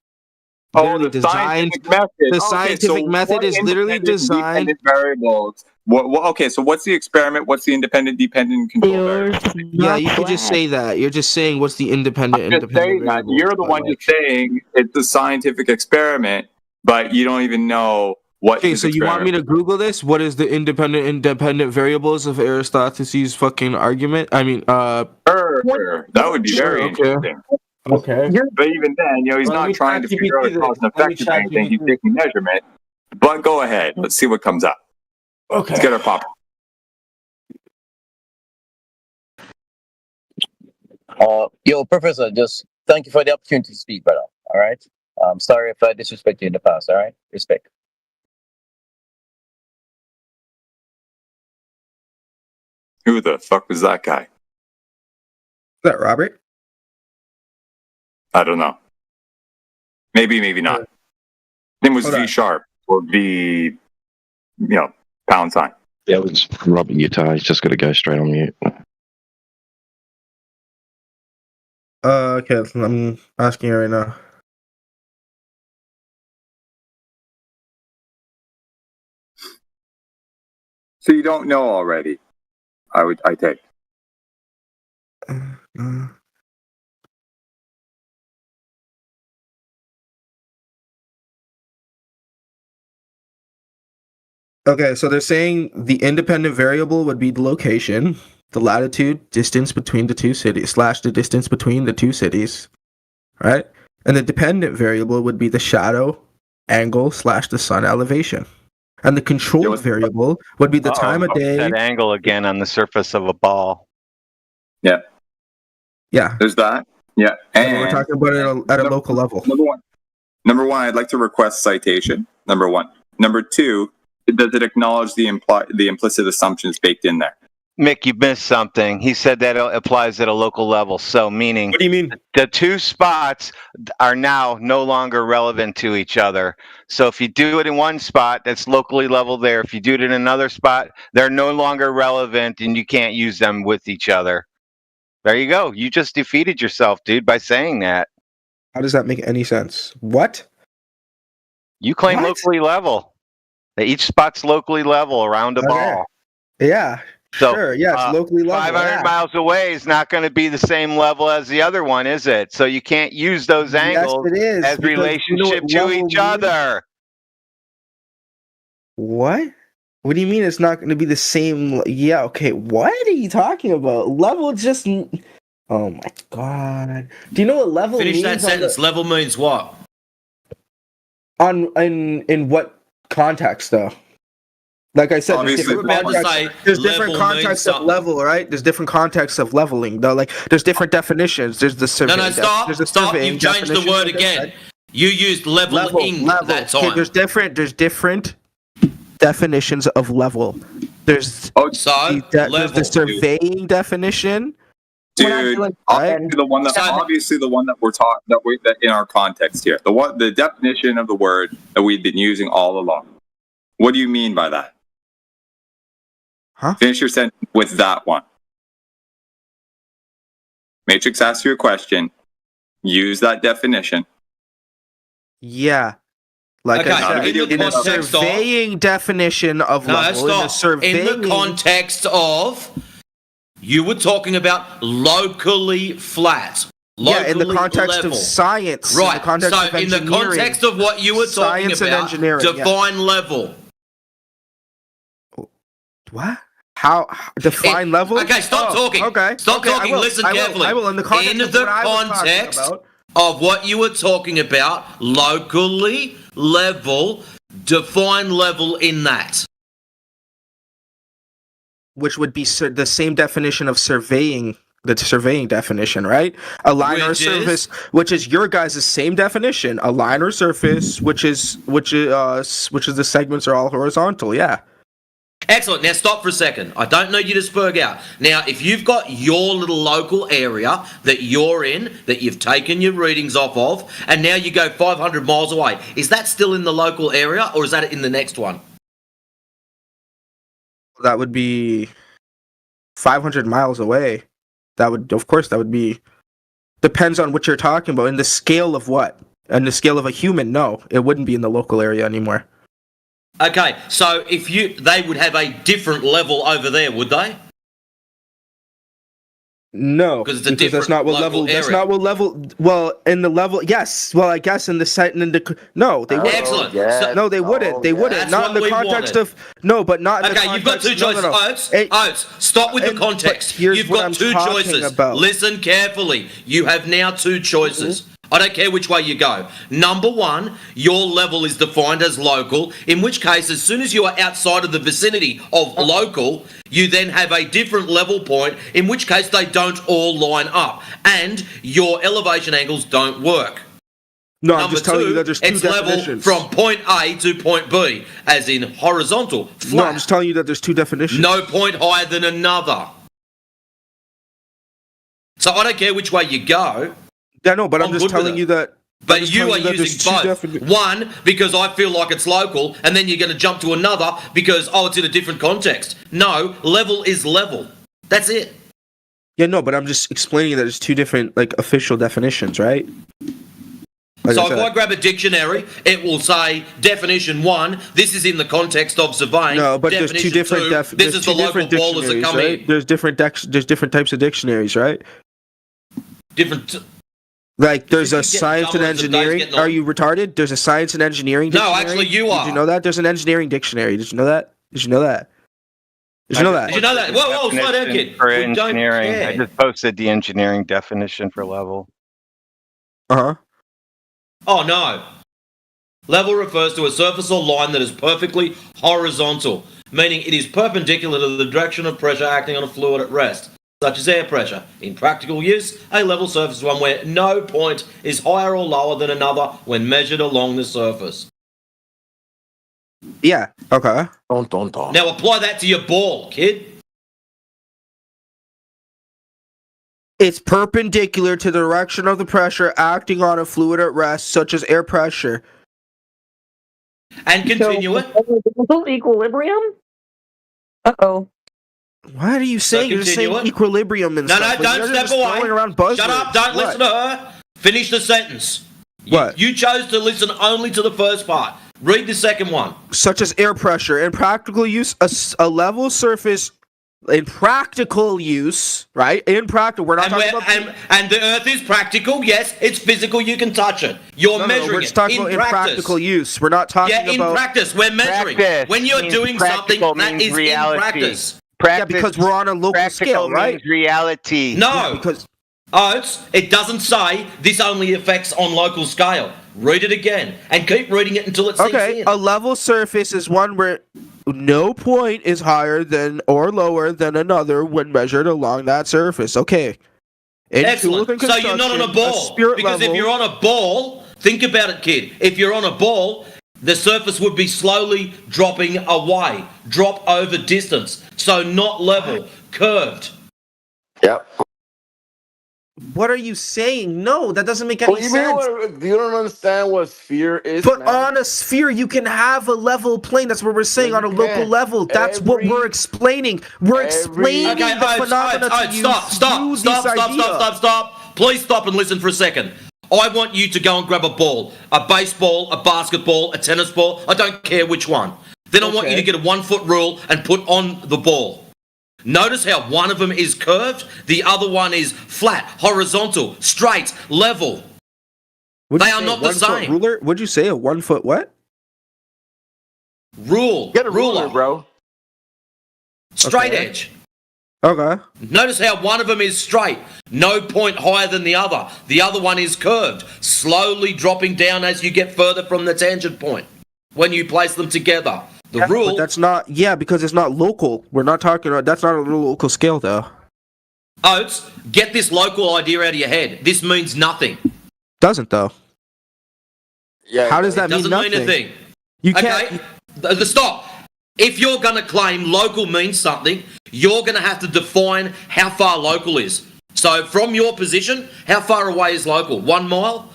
Oh, literally the designed. scientific method. The Okay, scientific so method what is literally independent and designed. dependent variables. Okay, so what's the experiment? What's the independent, dependent control variable? Yeah, you could just say that. You're just saying what's the independent and Just saying dependent that. variable. You're the one just saying it's a scientific experiment, but you don't even know what. Okay, so you want me to Google this? What is the independent variables of Aristotle's fucking argument? I mean, Sure, that would be very interesting. Okay. But even then, he's not trying to figure out a cause and effect of anything. He's taking measurement. But go ahead. Let's see what comes up. Okay. Let's get our pop. Yo, Professor, just thank you for the opportunity to speak, brother. All right. Sorry if I disrespect you in the past. All right. Respect. Who the fuck was that guy? Is that Robert? I don't know. Maybe not. Name was V Sharp or V, pound sign. Yeah, it was Robert Utah. He's just got to go straight on mute. Okay, I'm asking you right now. So you don't know already? I take. Okay, so they're saying the independent variable would be the location, the latitude, distance between the two cities, / the distance between the two cities, right? And the dependent variable would be the shadow, angle / the sun elevation. And the controlled variable would be the time of day. That angle again on the surface of a ball. Yeah. Yeah. There's that. Yeah. And we're talking about it at a local level. Number one, I'd like to request citation. Number 1. Number 2, does it acknowledge the implicit assumptions baked in there? Mick, you missed something. He said that it applies at a local level. So, meaning, what do you mean? The 2 spots are now no longer relevant to each other. So, if you do it in one spot, that's locally level there. If you do it in another spot, they're no longer relevant, and you can't use them with each other. There you go. You just defeated yourself, dude, by saying that. How does that make any sense? What? You claim locally level. That each spot's locally level around a ball. Yeah. So, sure. Yeah, it's locally level. 500 miles away is not going to be the same level as the other one, is it? So you can't use those angles as relationship to each other. What? What do you mean it's not going to be the same? Yeah, okay. What are you talking about? Level just... Oh my god. Do you know what level means? Finish that sentence. Level means what? In what context, though? Like I said, there's different contexts of level, right? There's different contexts of leveling, though. Like, there's different definitions. There's the surveying. No, stop. There's the Stop. surveying You've changed the word again. Right? You used leveling that time. Okay, there's different definitions of level. There's there's the surveying definition. Dude, obviously the one that we're talking that in our context here. The definition of the word that we've been using all along. What do you mean by that? Huh? Finish your sentence with that one. Matrix asks you a question. Use that definition. Yeah. Like I said, in a surveying definition of level. In the context of, you were talking about locally flat. In the context of science. Right. In the context so in the context of what you were talking about, define level. What? How define level? Okay, stop talking. Okay. Stop okay, talking. Listen carefully. I will. In the context In of the what I was talking context about, of what you were talking about, locally level, define level in that. which would be the same definition of surveying, the surveying definition, right? A line or Which is? surface, which is your guys' same definition. A line or surface, which is the segments are all horizontal. Yeah. Excellent. Now stop for a second. I don't need you to spurg out. Now, if you've got your little local area that you're in, that you've taken your readings off of, and now you go 500 miles away, is that still in the local area or is that in the next one? That would be 500 miles away. That would be, depends on what you're talking about. In the scale of what? In the scale of a human, no, it wouldn't be in the local area anymore. Okay, so they would have a different level over there, would they? No, because that's not what level. That's not what level. Well, in the level, yes. Well, I guess in the set, in the no, they wouldn't. Excellent. No, they wouldn't. They wouldn't. That's not in the context of no, but not. In the okay, you've got two choices. No. Oatz, stop with the context. You've got two choices. Listen carefully. You have now two choices. I don't care which way you go. Number one, your level is defined as local, in which case, as soon as you are outside of the vicinity of local, you then have a different level point, in which case they don't all line up, and your elevation angles don't work. No, I'm just telling you that there's two it's definitions. Level from point A to point B, as in horizontal, flat. No, I'm just telling you that there's two definitions. No point higher than another. So I don't care which way you go. Yeah, no, but I'm just telling you that. But you are using both. One, because I feel like it's local, and then you're going to jump to another because, it's in a different context. No, level is level. That's it. Yeah, no, but I'm just explaining that there's two different, official definitions, right? So if I grab a dictionary, it will say definition 1, this is in the context of surveying. No, but there's two different this is the local ballers that come in. There's different types of dictionaries, right? Different. There's a science and engineering. Are you retarded? There's a science and engineering dictionary. No, actually you are. Did you know that? There's an engineering dictionary. Did you know that? Did you know that? Did you know that? Did you know that? Whoa, slow down, kid. For engineering, I just posted the engineering definition for level. Uh-huh. Oh, no. Level refers to a surface or line that is perfectly horizontal, meaning it is perpendicular to the direction of pressure acting on a fluid at rest, such as air pressure. In practical use, a level surface is one where no point is higher or lower than another when measured along the surface. Yeah, okay. Now apply that to your ball, kid. It's perpendicular to the direction of the pressure acting on a fluid at rest, such as air pressure. And continue it. Equilibrium? Uh-oh. Why are you saying you're saying equilibrium and stuff? No, don't step away. Shut up, don't listen to her. Finish the sentence. What? You chose to listen only to the first part. Read the second one. Such as air pressure. In practical use, a level surface... In practical use, right? In practical, we're not talking about... And the Earth is practical, yes. It's physical, you can touch it. You're measuring we're just talking about in practical use. We're not talking about... Yeah, in practice, we're measuring. When you're doing something, that is reality. In practice. Yeah, because we're on a local scale, right? Means reality. No, yeah, because... it doesn't say this only affects on local scale. Read it again, and keep reading it until it sinks in. Okay, a level surface is one where no point is higher than or lower than another when measured along that surface. Okay. Excellent. So you're not on a ball. Because if you're on a ball, think about it, kid. If you're on a ball, the surface would be slowly dropping away. Drop over distance. So not level, curved. Yep. What are you saying? No, that doesn't make any sense. You don't understand what sphere is. But on a sphere, you can have a level plane. That's what we're saying on a local level. That's what we're explaining. We're explaining the phenomena to you. Stop. Please stop and listen for a second. I want you to go and grab a ball. A baseball, a basketball, a tennis ball. I don't care which one. Then I want you to get a 1 foot rule and put on the ball. Notice how one of them is curved, the other one is flat, horizontal, straight, level. They are not the same. Ruler? What'd you say? A 1 foot what? Rule. Get a ruler, bro. Straight edge. Okay. Notice how one of them is straight, no point higher than the other. The other one is curved, slowly dropping down as you get further from the tangent point when you place them together. The rule... But that's not... Yeah, because it's not local. We're not talking about... That's not a real local scale, though. Oatz, get this local idea out of your head. This means nothing. Doesn't, though. Yeah. How does that mean nothing? Doesn't mean a thing. You can't... Okay, stop. If you're going to claim local means something, you're going to have to define how far local is. So from your position, how far away is local? 1 mile?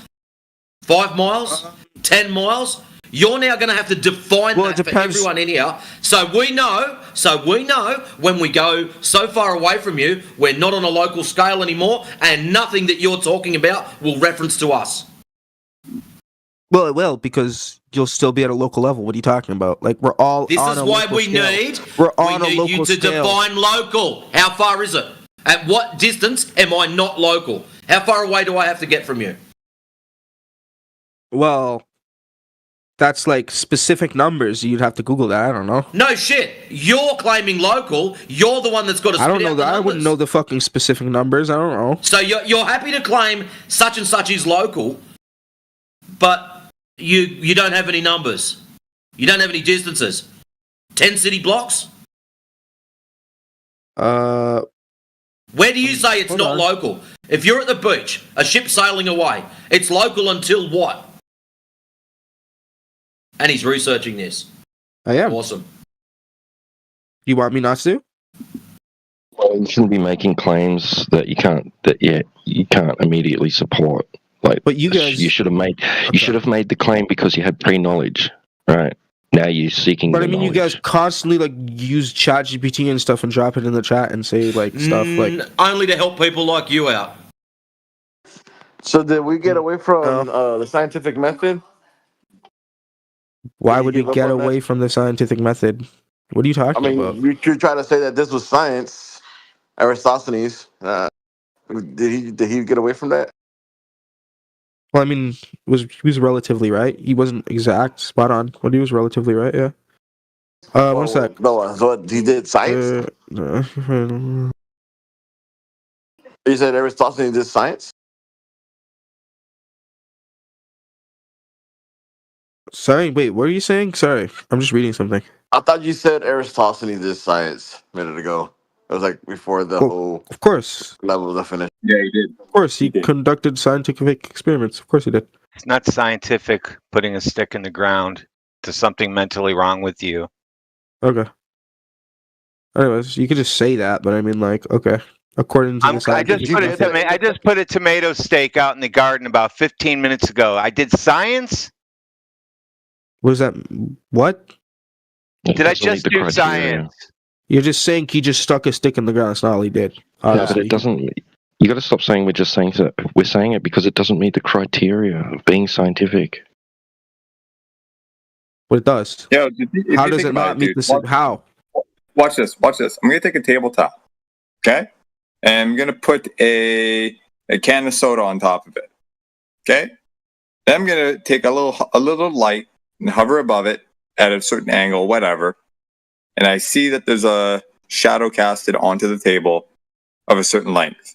5 miles? 10 miles? You're now going to have to define that for everyone in here. So we know when we go so far away from you, we're not on a local scale anymore, and nothing that you're talking about will reference to us. Well, it will, because you'll still be at a local level. What are you talking about? Like, we're all This on is a why local we scale. need scale. you to define local. How far is it? At what distance am I not local? How far away do I have to get from you? Well, that's like specific numbers. You'd have to Google that. I don't know. No shit. You're claiming local. You're the one that's got to spit I don't know out that. the I wouldn't know the fucking specific numbers. I don't know. So you're happy to claim such and such is local, but you don't have any numbers. You don't have any distances. 10 city blocks? Where do you say it's not local? If you're at the beach, a ship sailing away, it's local until what? And he's researching this. I am. Awesome. You want me not to? Well, you shouldn't be making claims that you can't immediately support. Like, but you guys, you should have made the claim because you had pre-knowledge, right? Now you're seeking. But I mean, you guys constantly like use ChatGPT and stuff and drop it in the chat and say like stuff like only to help people like you out. So did we get away from the scientific method? Why would we get away from the scientific method? What are you talking about? I mean, you're trying to say that this was science. Aristophanes. Did he get away from that? Well, I mean, he was relatively right. He wasn't exact, spot on, but he was relatively right. Yeah. 1 sec. No, so he did science. You said Aristophanes did science. Sorry, wait. What are you saying? Sorry, I'm just reading something. I thought you said Aristophanes did science a minute ago. It was like before the whole. Of course. Level of definition. Yeah, he did. Of course, he conducted scientific experiments. Of course, he did. It's not scientific putting a stick in the ground to something mentally wrong with you. Okay. Anyways, you could just say that, but I mean, like, okay. According to I just put a tomato steak out in the garden about 15 minutes ago. I did science. What is that? What? Did I just do science? You're just saying he just stuck a stick in the ground. That's not all he did. Yeah, but it doesn't. You got to stop saying we're just saying that. We're saying it because it doesn't meet the criteria of being scientific. But it does. Yeah. How does it not meet the? How? Watch this. Watch this. I'm gonna take a tabletop. Okay. And I'm gonna put a can of soda on top of it. Okay. Then I'm gonna take a little light and hover above it at a certain angle, whatever. And I see that there's a shadow casted onto the table of a certain length.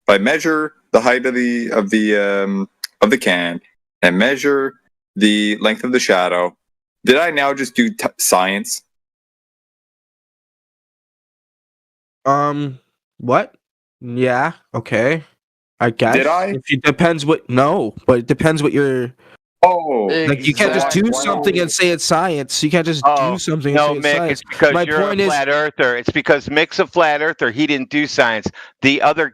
If I measure the height of the can and measure the length of the shadow, did I now just do science? What? Yeah. Okay. I guess. Did I? It depends what. No, but it depends what you're. Oh, like you can't just do something and say it's science. You can't just do something. No, and say Mick, science. it's because My you're point a is, flat earther. It's because Mick's a flat earther. He didn't do science. The other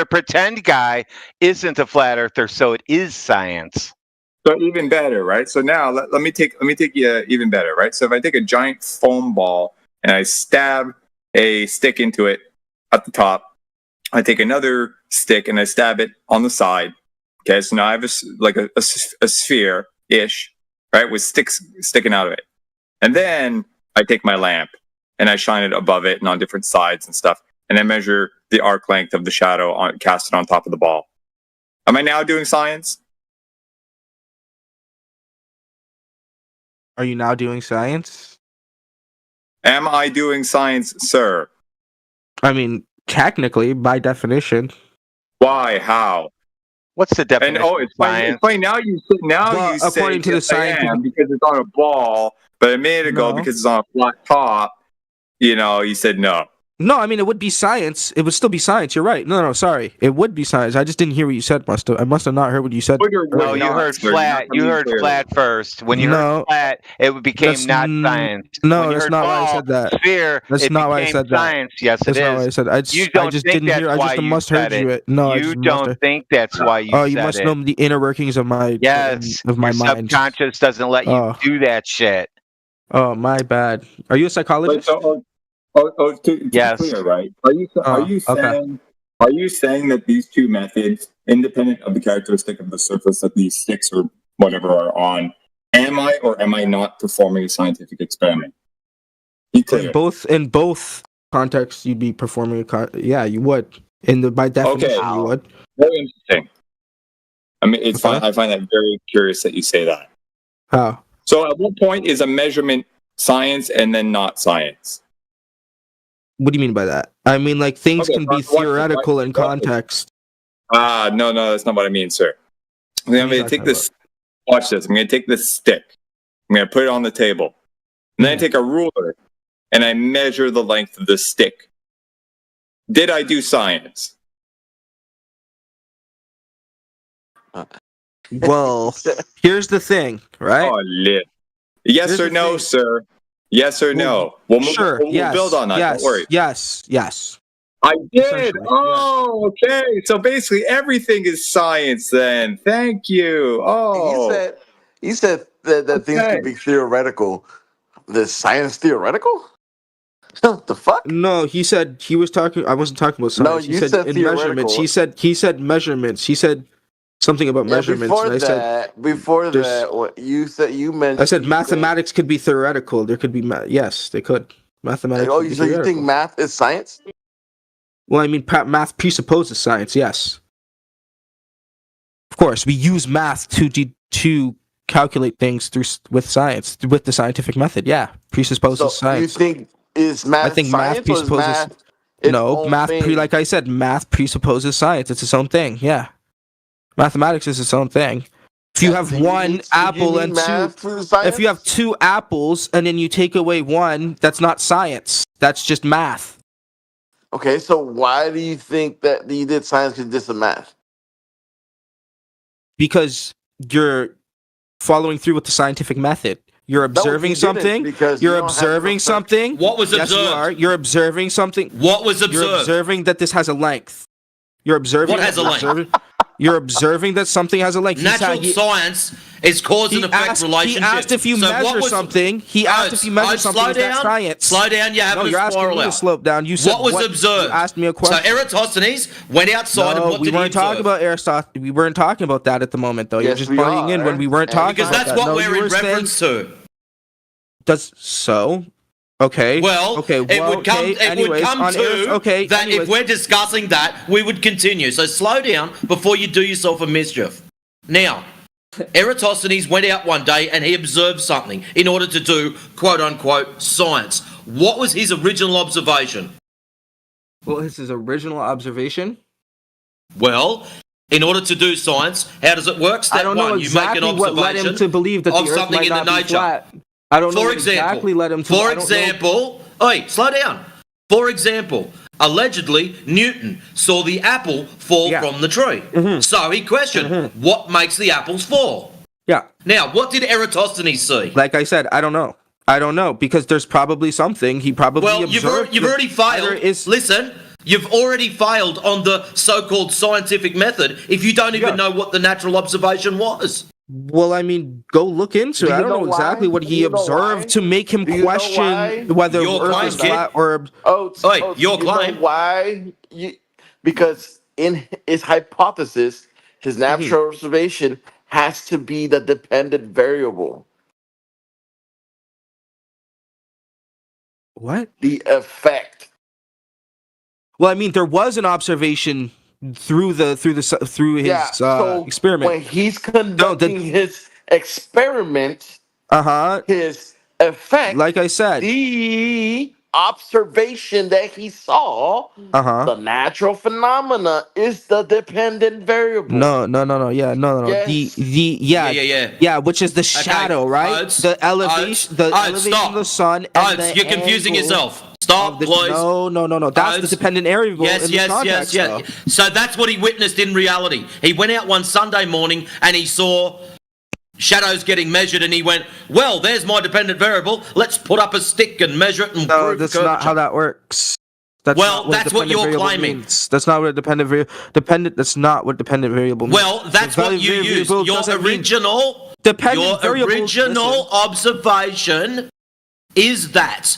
pretend guy isn't a flat earther, so it is science. So even better, right? So now let me take you even better, right? So if I take a giant foam ball and I stab a stick into it at the top, I take another stick and I stab it on the side. Okay, so now I have a sphere-ish, right, with sticks sticking out of it. And then I take my lamp and I shine it above it and on different sides and stuff. And I measure the arc length of the shadow casted on top of the ball. Am I now doing science? Are you now doing science? Am I doing science, sir? I mean, technically, by definition. Why? How? What's the definition And of science? It's funny. Now you say according to the yes, I scientific, am because it's on a ball, but a minute ago because it's on a flat top, you said no. No, I mean it would be science. It would still be science. You're right. No, sorry. It would be science. I just didn't hear what you said. I must have not heard what you said. No, you heard flat. You heard flat first. When you heard flat, it became not science. No, when you that's heard not ball, why I said that. Sphere, that's not why I said that. Science. Yes, that's it is. Not why I said. I just didn't hear. I just must heard you it. No, you don't think that's why you said it. Oh, you must know the inner workings of my of my mind. Subconscious doesn't let you do that shit. Oh, my bad. Are you a psychologist? To yes. Clear, right? Are you saying that these two methods, independent of the characteristic of the surface that these sticks or whatever are on, am I or am I not performing a scientific experiment? Be clear. In both contexts, you'd be performing yeah, you would. By definition, you would. Very interesting. I mean, it's fine. I find that very curious that you say that. How? So, at what point is a measurement science and then not science? What do you mean by that? I mean, like, things can be theoretical in context. No, that's not what I mean, sir. I'm going to take this. Watch this. I'm going to take this stick. I'm going to put it on the table. And then I take a ruler and I measure the length of the stick. Did I do science? Well, here's the thing, right? Oh, lit. Yes or no, sir? Yes or no? We'll build on that. Yes, don't worry. Yes. I did. Oh, okay. So basically, everything is science. Then, thank you. Oh, he said that things can be theoretical. The science theoretical? What the fuck? No, he said he was talking. I wasn't talking about science. No, you said in measurements. He said measurements. He said something about measurements. Before that, what you mentioned. I said mathematics could be theoretical. There could be yes, they could. Mathematics. Oh, so you think math is science? Well, I mean, math presupposes science. Yes, of course, we use math to calculate things with science, with the scientific method. Yeah, presupposes science. You think is math? I think science math presupposes. Like I said, math presupposes science. It's its own thing. Yeah. Mathematics is its own thing. If you have one apple and if you have two apples and then you take away one, that's not science. That's just math. Okay, so why do you think that you did science because this is math? Because you're following through with the scientific method. You're observing something. You're observing something. What was observed? Yes, you are. You're observing something. What was observed? You're observing that this has a length. You're observing. What has a length? You're observing that something has a length. Natural science is cause and effect relationship. He asked if you measure something. He asked if you measure something. Is that science? Slow down. You're having a spiral out. Slow down. You said what was observed? You asked me a question. So Eratosthenes went outside and what did he observe? We weren't talking about Aristotles. We weren't talking about that at the moment, though. You're just butting in when we weren't talking about that. Because that's what we're in reference to. Okay. Well, it would come to that if we're discussing that, we would continue. So slow down before you do yourself a mischief. Now, Eratosthenes went out one day and he observed something in order to do quote-unquote science. What was his original observation? What was his original observation? Well, in order to do science, how does it work? Step I don't know one, exactly you make an what led him to believe that the Earth might not be flat. I don't know what exactly led him to. For example, slow down. For example, allegedly, Newton saw the apple fall from the tree. Mm-hmm. So he questioned, what makes the apples fall? Yeah. Now, what did Eratosthenes see? Like I said, I don't know. I don't know, because there's probably something he probably observed. You've already failed. Listen, you've already failed on the so-called scientific method if you don't even know what the natural observation was. Well, I mean, go look into it. I don't know exactly what he observed to make him question whether Earth is flat or... your claim. Why? Because in his hypothesis, his natural observation has to be the dependent variable. What? The effect. Well, I mean, there was an observation through his experiment. When he's conducting his experiment, his affect, like I said, the observation that he saw, the natural phenomena is the dependent variable. No. Yeah, no. Yes. Yeah, which is the shadow, right? Oatz, the elevation stop. of the sun and Oatz, you're confusing yourself. Stop, please. No. That's the dependent variable in the context, though. So that's what he witnessed in reality. He went out one Sunday morning and he saw shadows getting measured, and he went, well, there's my dependent variable. Let's put up a stick and measure it and prove that's curvature. not how that works. That's what you're claiming. Means. That's not what a dependent variable. That's not what dependent variable means. Well, that's what you use. Your original observation is that.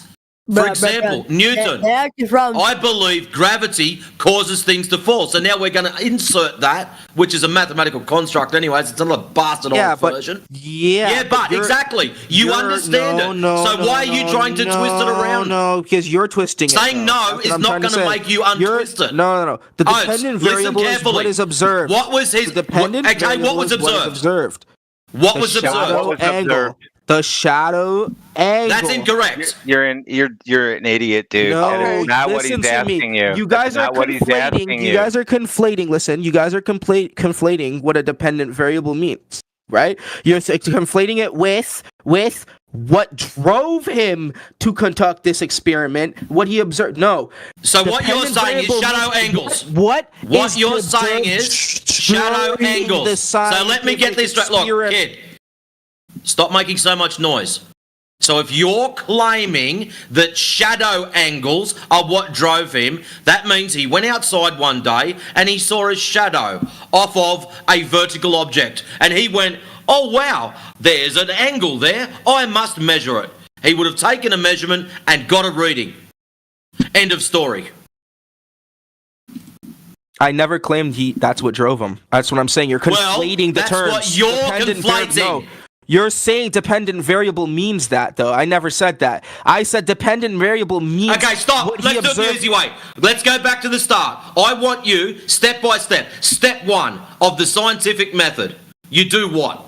For example, Newton, I believe gravity causes things to fall. So now we're going to insert that, which is a mathematical construct anyways. It's not a bastard old version. But exactly. You understand it. So why are you trying to twist it around? No, because you're twisting it. Saying no is not going to make you untwist it. No. The dependent variable is what is observed. What was his... The dependent variable what was is observed? What was observed? The shadow angle. That's incorrect. You're an idiot, dude. No, that is not what he's asking you. You guys are conflating. You guys are conflating. Listen, you guys are conflating what a dependent variable means, right? You're conflating it with what drove him to conduct this experiment, what he observed. No. So what you're saying is shadow angles. What you're saying is shadow angles. So let me get this straight. Look, kid. Stop making so much noise. So if you're claiming that shadow angles are what drove him, that means he went outside one day and he saw his shadow off of a vertical object. And he went, oh wow, there's an angle there. I must measure it. He would have taken a measurement and got a reading. End of story. I never claimed that's what drove him. That's what I'm saying. You're conflating the terms. That's what you're conflating. No. You're saying dependent variable means that, though. I never said that. I said dependent variable means... Okay, stop. Let's do it the easy way. Let's go back to the start. I want you, step by step. Step one of the scientific method. You do what?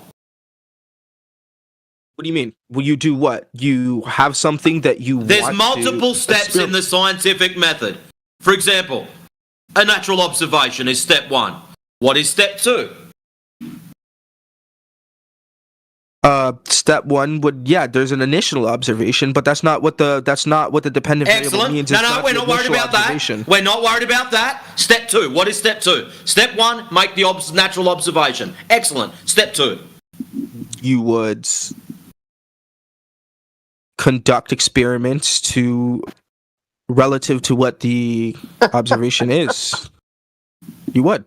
What do you mean? Well, you do what? You have something that you There's want multiple steps in the scientific method. For example, a natural observation is step one. What is step two? Step one would there's an initial observation, but that's not what the dependent variable means. No, we're not worried about that. We're not worried about that. Step two. What is step two? Step one, make the natural observation. Excellent. Step two. You would conduct experiments relative to what the observation is. You would.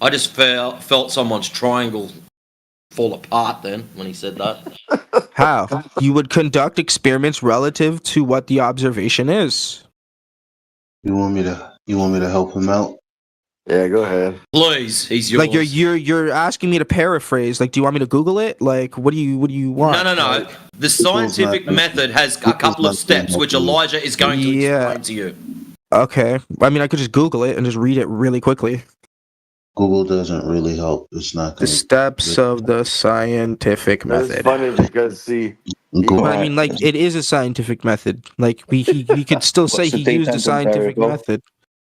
I just felt someone's triangle fall apart then when he said that. How? You would conduct experiments relative to what the observation is. You want me to help him out? Yeah, go ahead. Please, he's yours. Like you're asking me to paraphrase. Like, do you want me to Google it? Like, what do you want? No. The scientific method has a couple of steps which Elijah is going to explain to you. Okay. I mean, I could just Google it and just read it really quickly. Google doesn't really help. It's not the steps of the scientific method. It's funny because I mean, like, it is a scientific method. Like, he could still say he used a scientific method.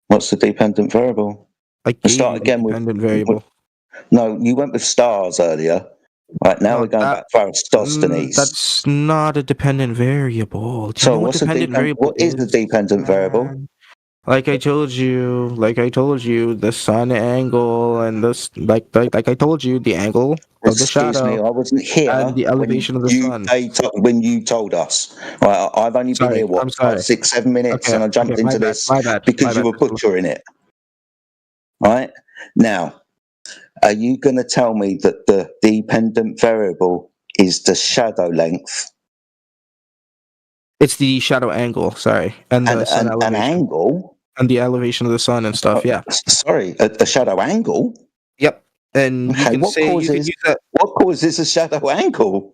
What's the dependent variable? Like, start again with dependent variable. No, you went with stars earlier. Right now we're going back to Aristophanes. That's not a dependent variable. So what's the dependent variable? What is the dependent variable? Like I told you, the sun angle and this, like I told you, the angle of the shadow. Excuse me, I wasn't here. And the elevation of the sun. When you told us, right, I've only been here 5, 6, 7 minutes, and I jumped into this because you were butchering it. Right now, are you going to tell me that the dependent variable is the shadow length? It's the shadow angle. Sorry, and the sun elevation. An angle. And the elevation of the sun and stuff, yeah. Sorry, a shadow angle? Yep. And what causes a shadow angle?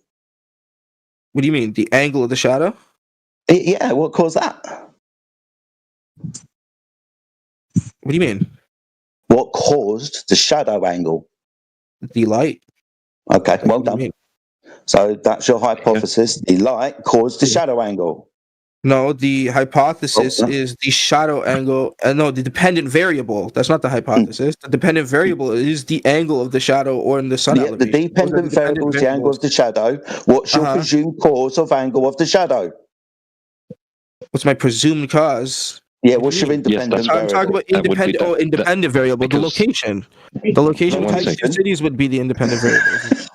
What do you mean? The angle of the shadow? Yeah, what caused that? What do you mean? What caused the shadow angle? The light. Okay, well done. So that's your hypothesis. The light caused the shadow angle. No, the hypothesis is the shadow angle. No, the dependent variable. That's not the hypothesis. The dependent variable is the angle of the shadow or in the sun elevation. The dependent variable is the angle of the shadow. What's your presumed cause of angle of the shadow? What's my presumed cause? Yeah, what's your independent variable? I'm talking about independent variable. The location. The location between two cities would be the independent variable.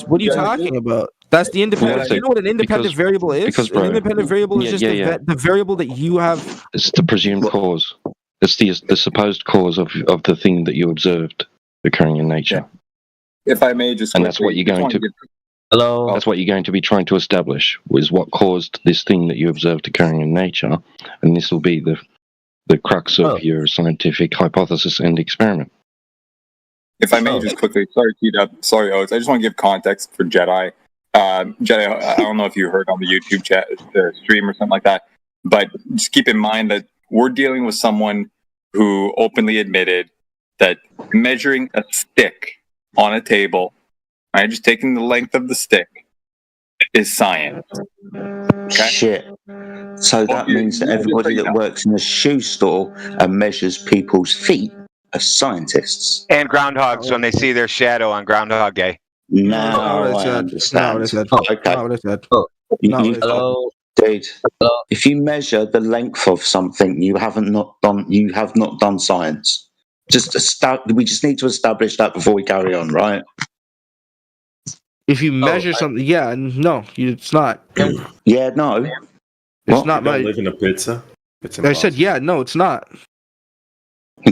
What are you talking about? That's the independent. Do you know what an independent variable is? An independent variable is just the variable that you have. It's the presumed cause. It's the supposed cause of the thing that you observed occurring in nature. If I may just, and that's what you're going to. Hello. That's what you're going to be trying to establish, is what caused this thing that you observed occurring in nature, and this will be the crux of your scientific hypothesis and experiment. If I may just quickly, sorry, sorry, Oatz. I just want to give context for Jedi. Jedi, I don't know if you heard on the YouTube chat stream or something like that, but just keep in mind that we're dealing with someone who openly admitted that measuring a stick on a table, right, just taking the length of the stick, is science. Okay? Shit. So that means that everybody that works in a shoe store and measures people's feet are scientists. And groundhogs when they see their shadow on Groundhog Day. Now I understand. Not what I said. Okay. Not what I said. Hello, dude. If you measure the length of something, you have not done science. We just need to establish that before we carry on, right? If you measure something, it's not. Yeah, no. It's not my. Live in a pizza. I said, no, it's not.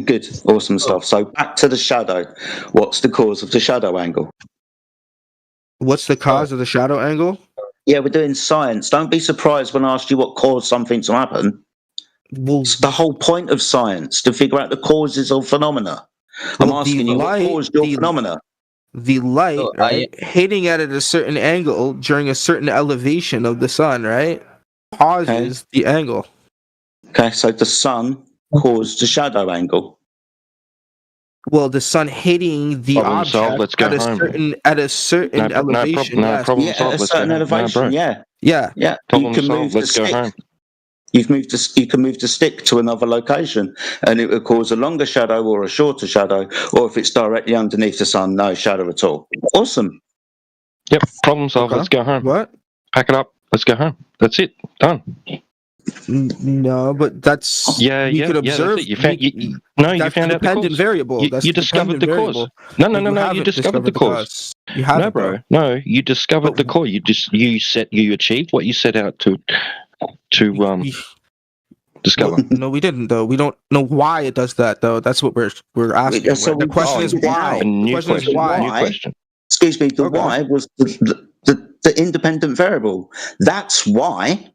Good, awesome stuff. So back to the shadow. What's the cause of the shadow angle? What's the cause of the shadow angle? Yeah, we're doing science. Don't be surprised when I ask you what caused something to happen. Well, it's the whole point of science, to figure out the causes of phenomena. I'm asking you, what caused your phenomena? The light, right, hitting at a certain angle during a certain elevation of the sun, right, causes the angle. Okay, so the sun caused the shadow angle. Well, the sun hitting the object at a certain elevation. At a certain elevation. Yeah. You can move the stick. You can move the stick to another location, and it will cause a longer shadow or a shorter shadow, or if it's directly underneath the sun, no shadow at all. Awesome. Yep. Problem solved. Okay. Let's go home. What? Pack it up. Let's go home. That's it. Done. No, but that's you could observe. You found out the cause. Variable. You discovered the cause. No. You discovered the cause. You haven't, bro. No, you discovered the cause. You achieved what you set out to discover. No, we didn't though. We don't know why it does that though. That's what we're asking. So the question is why. New question. Excuse me. The why was the independent variable. That's why.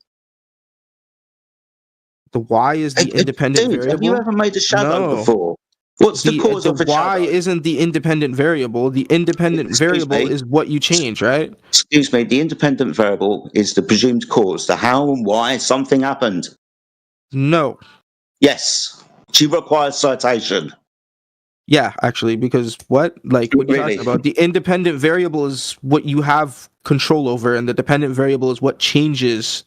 The why is the independent variable. Have you ever made a shadow before? What's the cause of the why isn't the independent variable. The independent variable is what you change, right? Excuse me. The independent variable is the presumed cause, the how and why something happened. No. Yes. She requires citation. Yeah, actually, because what are you talking about? The independent variable is what you have control over, and the dependent variable is what changes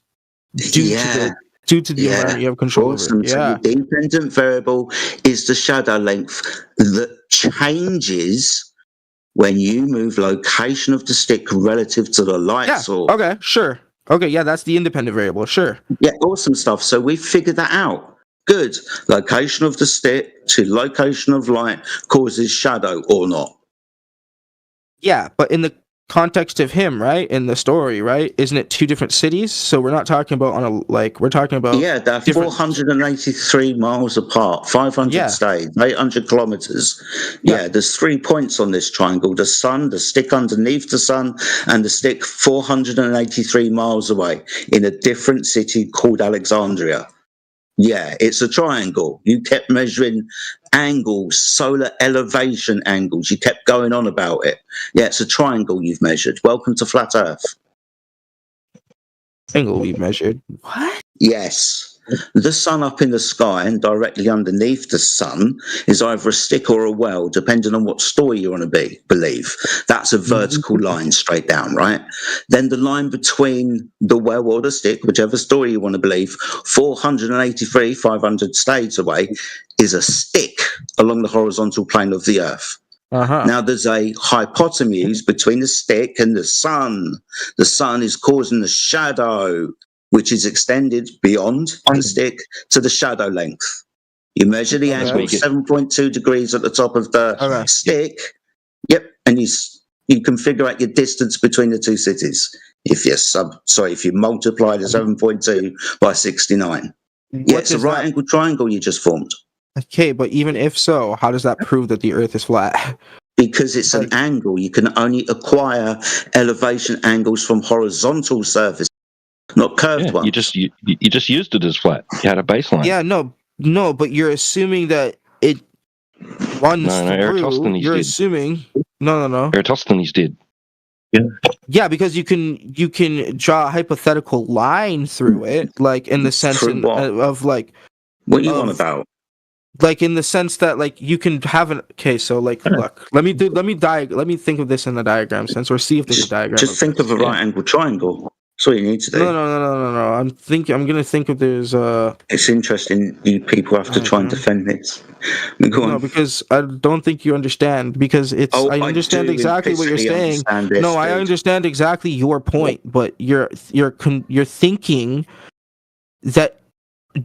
due to the environment you have control over. So the dependent variable is the shadow length that changes when you move location of the stick relative to the light source. Okay, sure. Okay, yeah, that's the independent variable, sure. Yeah, awesome stuff. So we figured that out. Good. Location of the stick to location of light causes shadow or not. Yeah, but in the context of him, right, in the story, right, isn't it two different cities? So we're not talking about we're talking about they're 483 miles apart, 500 states, 800 kilometers. There's 3 points on this triangle: the sun, the stick underneath the sun, and the stick 483 miles away in a different city called Alexandria. Yeah, it's a triangle. You kept measuring angles, solar elevation angles. You kept going on about it. Yeah, it's a triangle you've measured. Welcome to Flat Earth. Angle we've measured? What? Yes. the sun up in the sky and directly underneath the sun is either a stick or a well, depending on what story you want to believe. That's a vertical line straight down, right? Then the line between the well or the stick, whichever story you want to believe, 483, 500 states away, is a stick along the horizontal plane of the Earth. Now there's a hypotenuse between the stick and the sun. The sun is causing the shadow, which is extended beyond the stick to the shadow length. You measure the angle, 7.2 degrees at the top of the stick. Yep, and you can figure out your distance between the two cities if you multiply the 7.2 by 69. Yeah, it's a right angle triangle you just formed. Okay, but even if so, how does that prove that the Earth is flat? Because it's an angle. You can only acquire elevation angles from horizontal surface, not curved ones. You just used it as flat. You had a baseline. Yeah, no, but you're assuming that it runs through. Eratosthenes You're did. assuming. No. Eratosthenes did. Yeah, because you can draw a hypothetical line through it, like in the sense of like. What you on about? Like in the sense that like you can have an so like look, let me think of this in the diagram sense, or see if there's a diagram. Just think of a right angle triangle. That's all you need to do. No. I'm gonna think if there's a. It's interesting. You people have to try and defend this. No, because I don't think you understand. Because it's I understand exactly what you're saying. No, I understand exactly your point, but you're thinking that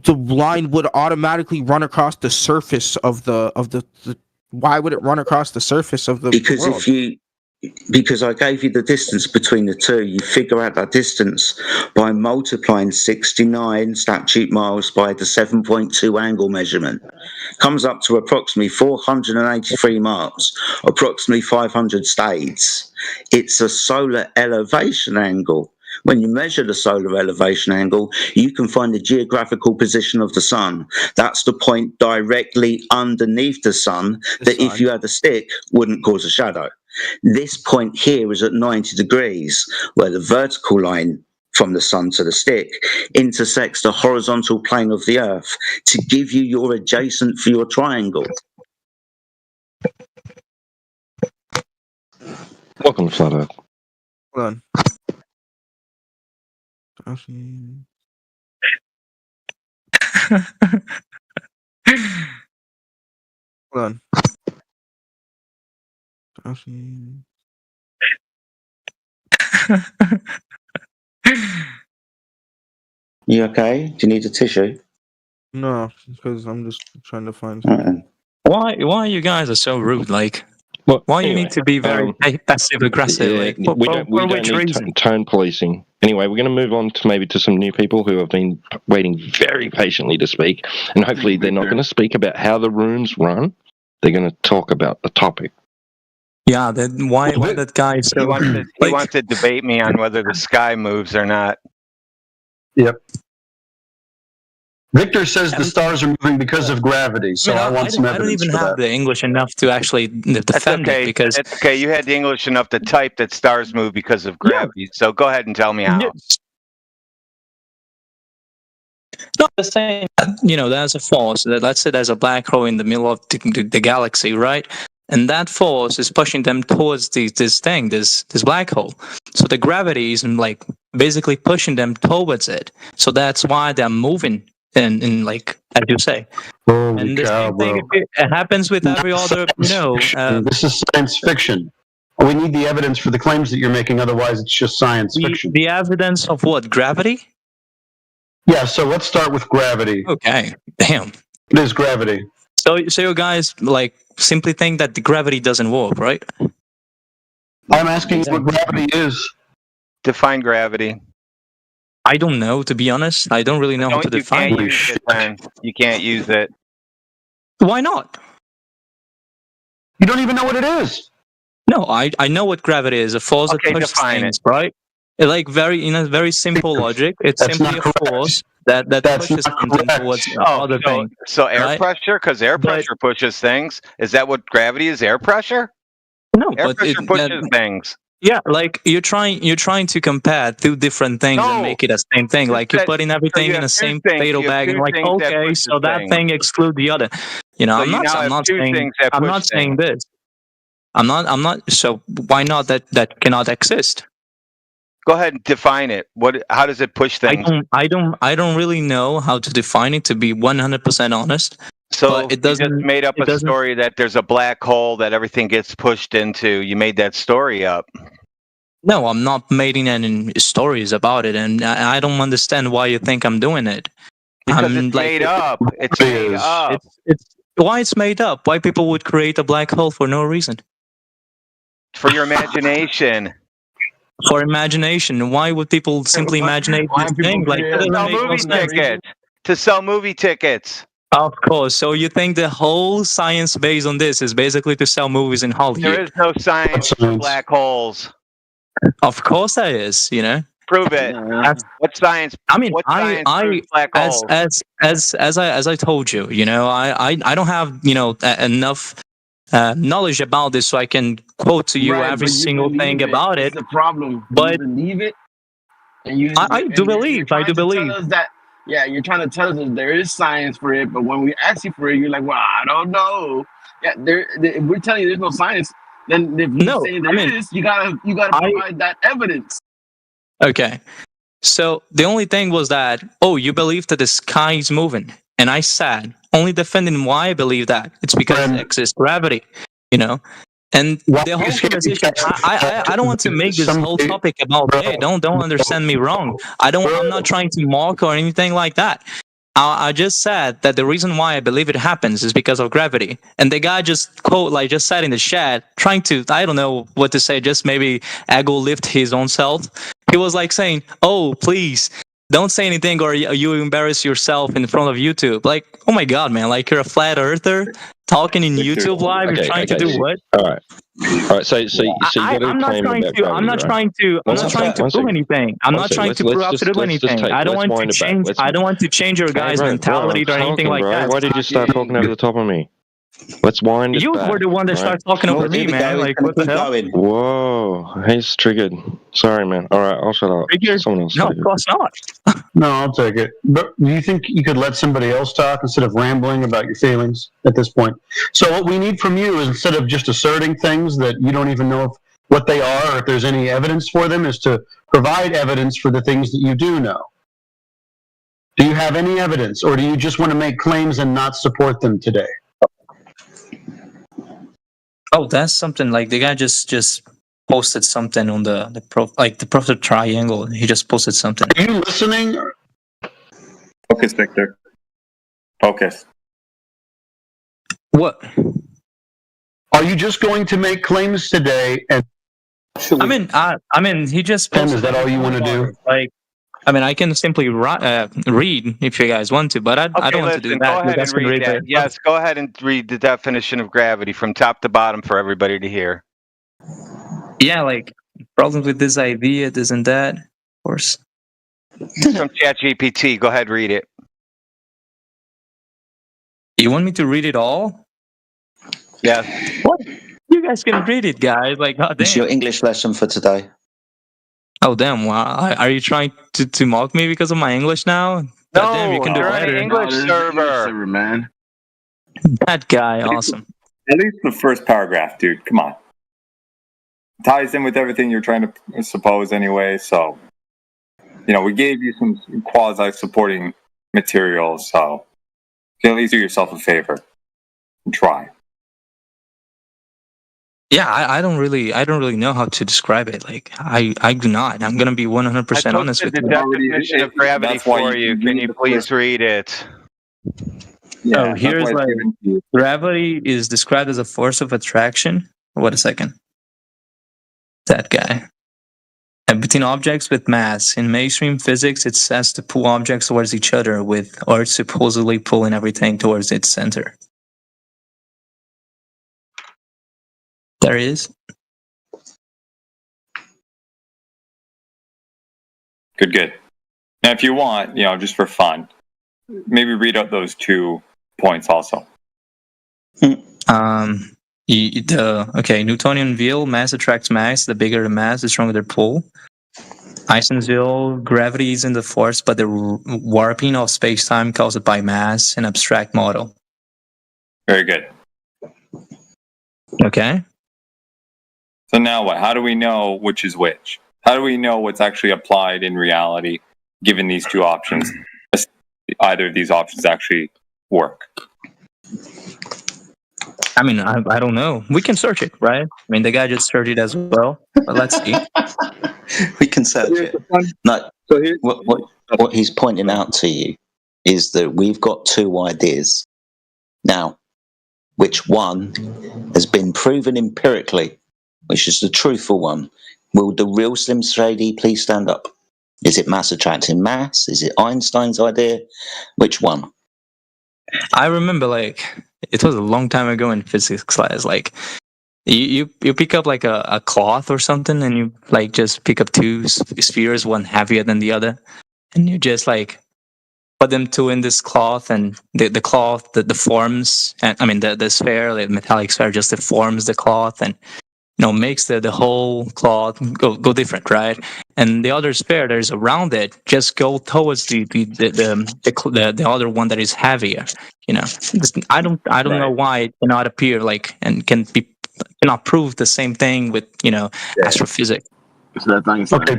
the line would automatically run across the surface of the why would it run across the surface of the world? Because I gave you the distance between the two, you figure out that distance by multiplying 69 statute miles by the 7.2 angle measurement. Comes up to approximately 483 miles, approximately 500 stades. It's a solar elevation angle. When you measure the solar elevation angle, you can find the geographical position of the sun. That's the point directly underneath the sun that if you had a stick, wouldn't cause a shadow. This point here is at 90 degrees, where the vertical line from the sun to the stick intersects the horizontal plane of the Earth to give you your adjacent for your triangle. Welcome to Flat Earth. Hold on. Hold on. You okay? Do you need a tissue? No, because I'm just trying to find something. Why you guys are so rude? Like, why you need to be very passive aggressive? Yeah, like, we don't need tone policing. Anyway, we're going to move on to maybe to some new people who have been waiting very patiently to speak, and hopefully they're not going to speak about how the rooms run. They're going to talk about the topic. Yeah, then why that guy? So he wants to debate me on whether the sky moves or not. Yep. Victor says the stars are moving because of gravity, so I want some evidence. I don't even for have that. the English enough to actually defend it because it's okay. You had the English enough to type that stars move because of gravity. So go ahead and tell me how. No, the same. There's a force. Let's say there's a black hole in the middle of the galaxy, right? And that force is pushing them towards this black hole. So the gravity is like basically pushing them towards it. So that's why they're moving. And like as you say, and the same thing it happens with every other. This is science fiction. We need the evidence for the claims that you're making. Otherwise, it's just science fiction. The evidence of what? Gravity? Yeah. So let's start with gravity. Okay. Damn. What is gravity? So you guys like simply think that the gravity doesn't work, right? I'm asking what gravity is. Define gravity. I don't know, to be honest. I don't really know how to define it. You can't use it. Why not? You don't even know what it is. No, I know what gravity is. A force that pushes things, right? Like very simple logic. It's simply a force that pushes something towards other thing. So air pressure, because air pressure pushes things. Is that what gravity is? Air pressure? No, air pressure pushes things. Yeah, like you're trying to compare two different things and make it a same thing. Like you're putting everything in the same fatal bag and like, okay, so that thing exclude the other. You know, So I'm you now have not two saying things that I'm push not saying things. this. I'm not. So why not that cannot exist? Go ahead and define it. How does it push things? I don't really know how to define it, to be 100% honest. So but it you just doesn't. made up It a doesn't. story that there's a black hole that everything gets pushed into. You made that story up. No, I'm not making any stories about it, and I don't understand why you think I'm doing it. Because it's made up. It's made up. It's why it's made up. Why people would create a black hole for no reason? For your imagination. For imagination. Why would people simply imagine this thing? Like that doesn't make no sense. To sell movie tickets. Of course. So you think the whole science based on this is basically to sell movies in Hollywood? There is no science for black holes. Of course there is, you know. Prove it. What science? I mean, what science proves black as holes? as I told you, you know, I don't have, you know, enough knowledge about this, so I can quote to you every single thing about it. The problem, but you believe it, and I do believe. I do believe. Tell us that, yeah, you're trying to tell us that there is science for it, but when we ask you for it, you're like, well, I don't know. Yeah, if we're telling you there's no science, then if you're saying there is, you gotta provide that evidence. Okay. So the only thing was that, oh, you believe that the sky is moving. And I said, only defending why I believe that. It's because it exists gravity, you know? And the whole conversation, I don't want to make this whole topic about, hey, don't understand me wrong. I'm not trying to mock or anything like that. I just said that the reason why I believe it happens is because of gravity. And the guy just just said in the chat, trying to, I don't know what to say, just maybe ego lift his own self. He was like saying, oh, please, don't say anything or you embarrass yourself in front of YouTube. Like, oh my God, man, like you're a flat earther talking in YouTube live. You're trying to do what? All right. So you got a claim about gravity, I'm not trying to prove anything. I'm not trying to prove absolutely anything. I don't want to change. I don't want to change your guys' mentality or anything like that. Why did you start talking over the top of me? Let's wind it You back. were the one that started talking over me, man. Like, what the hell? Whoa, he's triggered. Sorry, man. All right, I'll shut up. Someone else. No, of course not. No, I'll take it. But do you think you could let somebody else talk instead of rambling about your feelings at this point? So what we need from you is, instead of just asserting things that you don't even know what they are or if there's any evidence for them, is to provide evidence for the things that you do know. Do you have any evidence, or do you just want to make claims and not support them today? Oh, that's something like the guy just posted something on the profit triangle. He just posted something. Are you listening? Focus, Victor. Focus. What? Are you just going to make claims today? And I mean, he just posted. Is that all you want to do? Like, I mean, I can simply read if you guys want to, but I don't want to do that. Go ahead and read that. Yes, go ahead and read the definition of gravity from top to bottom for everybody to hear. Yeah, like problems with this idea, this and that, of course. From ChatGPT, go ahead, read it. You want me to read it all? Yes. What? You guys can read it, guys. Like, god damn. It's your English lesson for today. Oh damn! Wow, are you trying to mock me because of my English now? God damn, you can do you're better. an English server, man. That guy, awesome. At least the first paragraph, dude. Come on. Ties in with everything you're trying to suppose anyway. So, we gave you some quasi-supporting material. So, you can at least do yourself a favor and try. Yeah, I don't really know how to describe it. Like, I do not. I'm gonna be 100% honest with you. you. The definition of gravity for you. Can you please read it? Yeah, here's like gravity is described as a force of attraction. Wait a second. That guy. And between objects with mass. In mainstream physics, it says to pull objects towards each other with Earth supposedly pulling everything towards its center. There is. Good. Now, if you want, just for fun, maybe read out those 2 points also. Newtonian wheel, mass attracts mass. The bigger the mass, the stronger the pull. Einstein's wheel, gravity isn't the force, but the warping of space-time caused by mass, an abstract model. Very good. Okay. So now what? How do we know which is which? How do we know what's actually applied in reality, given these two options? Either of these options actually work. I mean, I don't know. We can search it, right? I mean, the guy just searched it as well. But let's see. We can search it. No, what he's pointing out to you is that we've got two ideas. Now, which one has been proven empirically, which is the truthful one? Will the real Slim Shady please stand up? Is it mass attracting mass? Is it Einstein's idea? Which one? I remember, like, it was a long time ago in physics class. Like, you pick up like a cloth or something, and you like just pick up two spheres, one heavier than the other, and you just like put them two in this cloth, and the cloth, the forms, and I mean the sphere, the metallic sphere, just deforms the cloth and makes the whole cloth go different, right? And the other sphere that is around it just go towards the other one that is heavier. I don't know why it cannot appear like and cannot prove the same thing with astrophysics. Okay.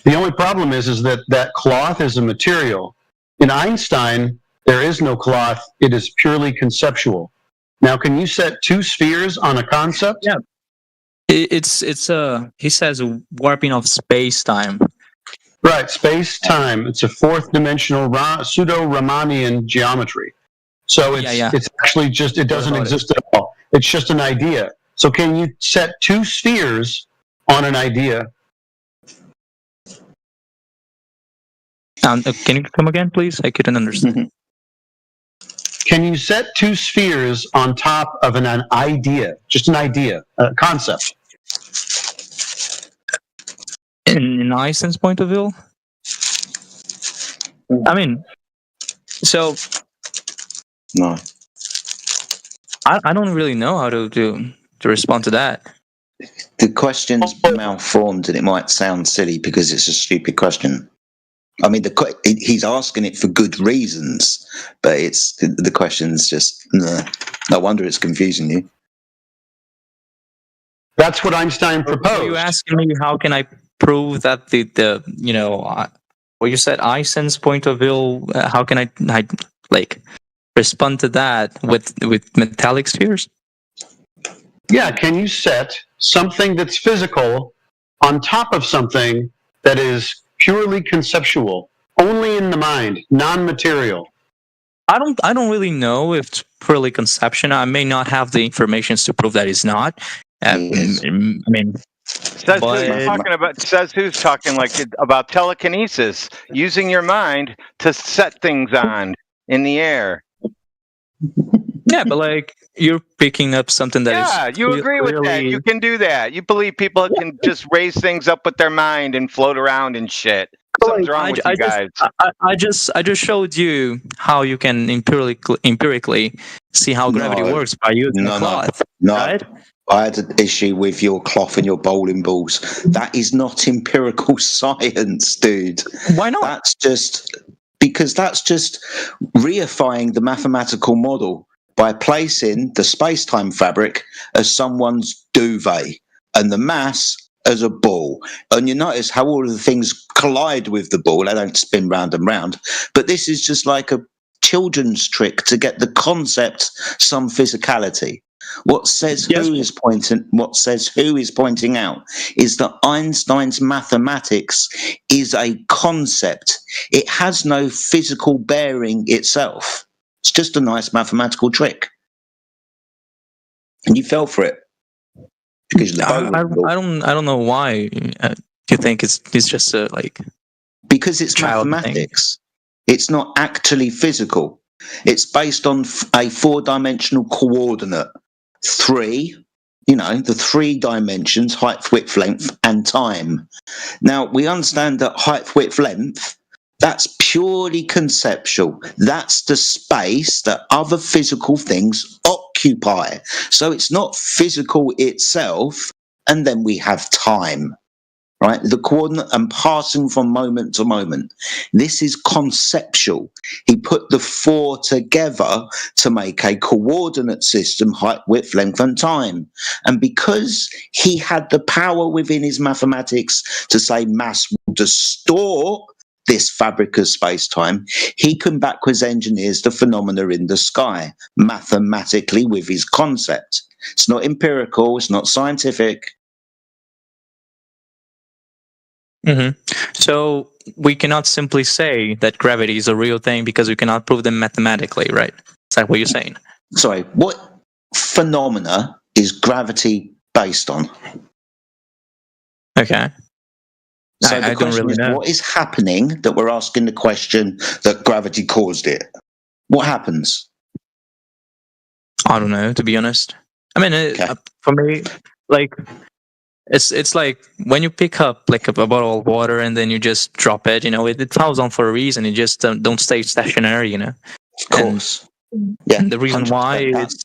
The only problem is that cloth is a material. In Einstein, there is no cloth. It is purely conceptual. Now, can you set two spheres on a concept? Yeah. It's he says warping of space-time. Right, space-time. It's a fourth-dimensional pseudo-Riemannian geometry. So it's actually just, it doesn't exist at all. It's just an idea. So can you set two spheres on an idea? Can you come again, please? I couldn't understand. Can you set two spheres on top of an idea? Just an idea, a concept. In Einstein's point of view? I mean, so... No. I don't really know how to respond to that. The question's malformed, and it might sound silly because it's a stupid question. I mean, he's asking it for good reasons, but the question's just no wonder it's confusing you. That's what Einstein proposed. Are you asking me how can I prove that what you said, Einstein's point of view? How can I like respond to that with metallic spheres? Yeah, can you set something that's physical on top of something that is purely conceptual, only in the mind, non-material? I don't really know if it's purely conception. I may not have the information to prove that it's not. I mean, says who's talking like about telekinesis, using your mind to set things on in the air. Yeah, but like you're picking up something that is. Yeah, you agree with that. You can do that. You believe people can just raise things up with their mind and float around and shit. Something's wrong with you guys. I just showed you how you can empirically see how gravity works by using a cloth. Right? I had an issue with your cloth and your bowling balls. That is not empirical science, dude. Why not? That's just reifying the mathematical model by placing the space-time fabric as someone's duvet and the mass as a ball. And you notice how all of the things collide with the ball. They don't spin round and round. But this is just like a children's trick to get the concept some physicality. What says who is pointing out is that Einstein's mathematics is a concept. It has no physical bearing itself. It's just a nice mathematical trick. And you fell for it. Because I don't know why you think it's just like because it's mathematics. It's not actually physical. It's based on a four-dimensional coordinate. 3, the 3 dimensions, height, width, length, and time. Now, we understand that height, width, length, that's purely conceptual. That's the space that other physical things occupy. occupy. So it's not physical itself, and then we have time. Right, the coordinate and passing from moment to moment. This is conceptual. He put the four together to make a coordinate system: height, width, length, and time. And because he had the power within his mathematics to say mass will distort this fabric of space-time, he can backwards engineers the phenomena in the sky mathematically with his concept. It's not empirical, it's not scientific. So we cannot simply say that gravity is a real thing because we cannot prove them mathematically, right? Is that what you're saying? Sorry, what phenomena is gravity based on? Okay. So I the don't question really is, know. what is happening that we're asking the question that gravity caused it? What happens? I don't know, to be honest. I mean, for me, like, it's like when you pick up like a bottle of water and then you just drop it, it falls on for a reason. It just don't stay stationary, Of course. Yeah. And the reason why is...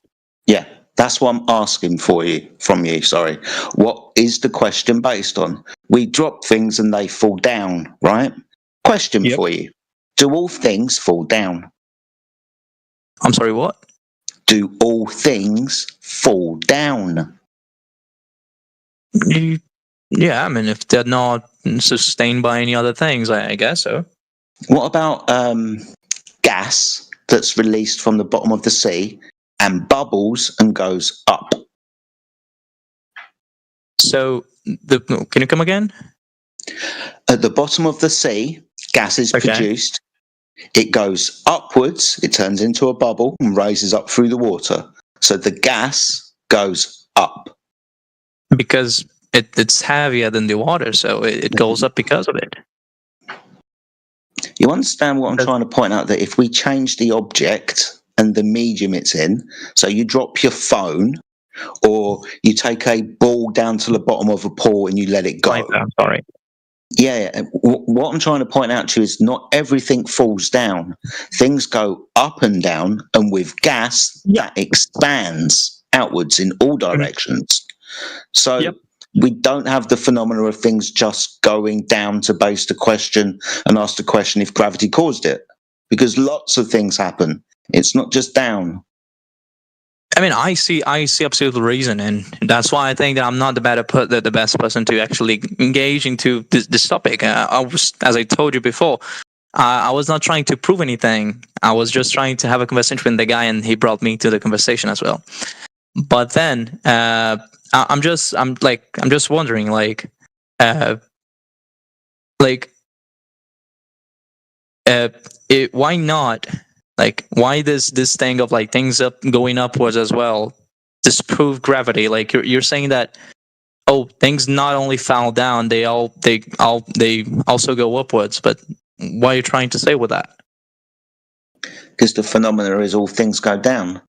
Yeah, that's what I'm asking from you, sorry. What is the question based on? We drop things and they fall down, right? Question for you. Do all things fall down? I'm sorry, what? Do all things fall down? Yeah, I mean, if they're not sustained by any other things, I guess so. What about gas that's released from the bottom of the sea and bubbles and goes up? So, can you come again? At the bottom of the sea, gas is produced. It goes upwards, it turns into a bubble and raises up through the water. So the gas goes up. Because it's heavier than the water, so it goes up because of it. You understand what I'm trying to point out? That if we change the object and the medium it's in, so you drop your phone or you take a ball down to the bottom of a pool and you let it go. I'm sorry. Yeah, what I'm trying to point out to you is not everything falls down. Things go up and down, and with gas, that expands outwards in all directions. So we don't have the phenomena of things just going down to base the question and ask the question if gravity caused it, because lots of things happen. It's not just down. I mean, I see absolute reason, and that's why I think that I'm not the best person to actually engage into this topic. I was, as I told you before, I was not trying to prove anything. I was just trying to have a conversation with the guy, and he brought me to the conversation as well. But then I'm just wondering, why not? Like, why this thing of like things going upwards as well disprove gravity? Like you're saying that things not only fall down, they also go upwards. But what are you trying to say with that? Because the phenomena is all things go down.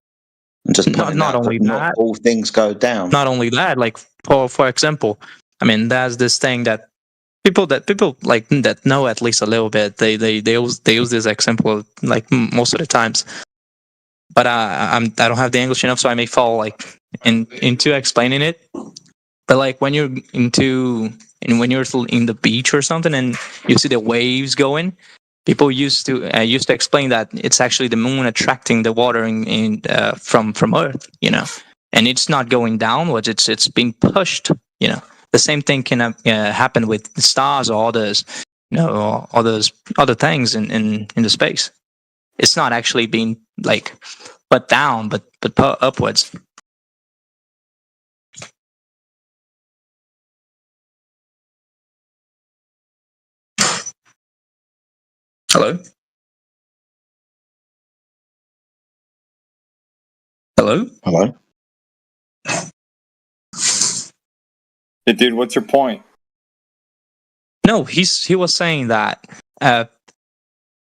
I'm just pointing out that not all things go down. Not only that, like for example, I mean, there's this thing that people like that know at least a little bit. They use this example like most of the times. But I don't have the English enough, so I may fall like into explaining it. But like when you're in the beach or something and you see the waves going, people used to explain that it's actually the moon attracting the water from Earth, and it's not going downwards. It's being pushed, The same thing can happen with the stars or others, or all those other things in the space. It's not actually being like put down, but upwards. Hello? Hello? Hello? Hey, dude, what's your point? No, he was saying that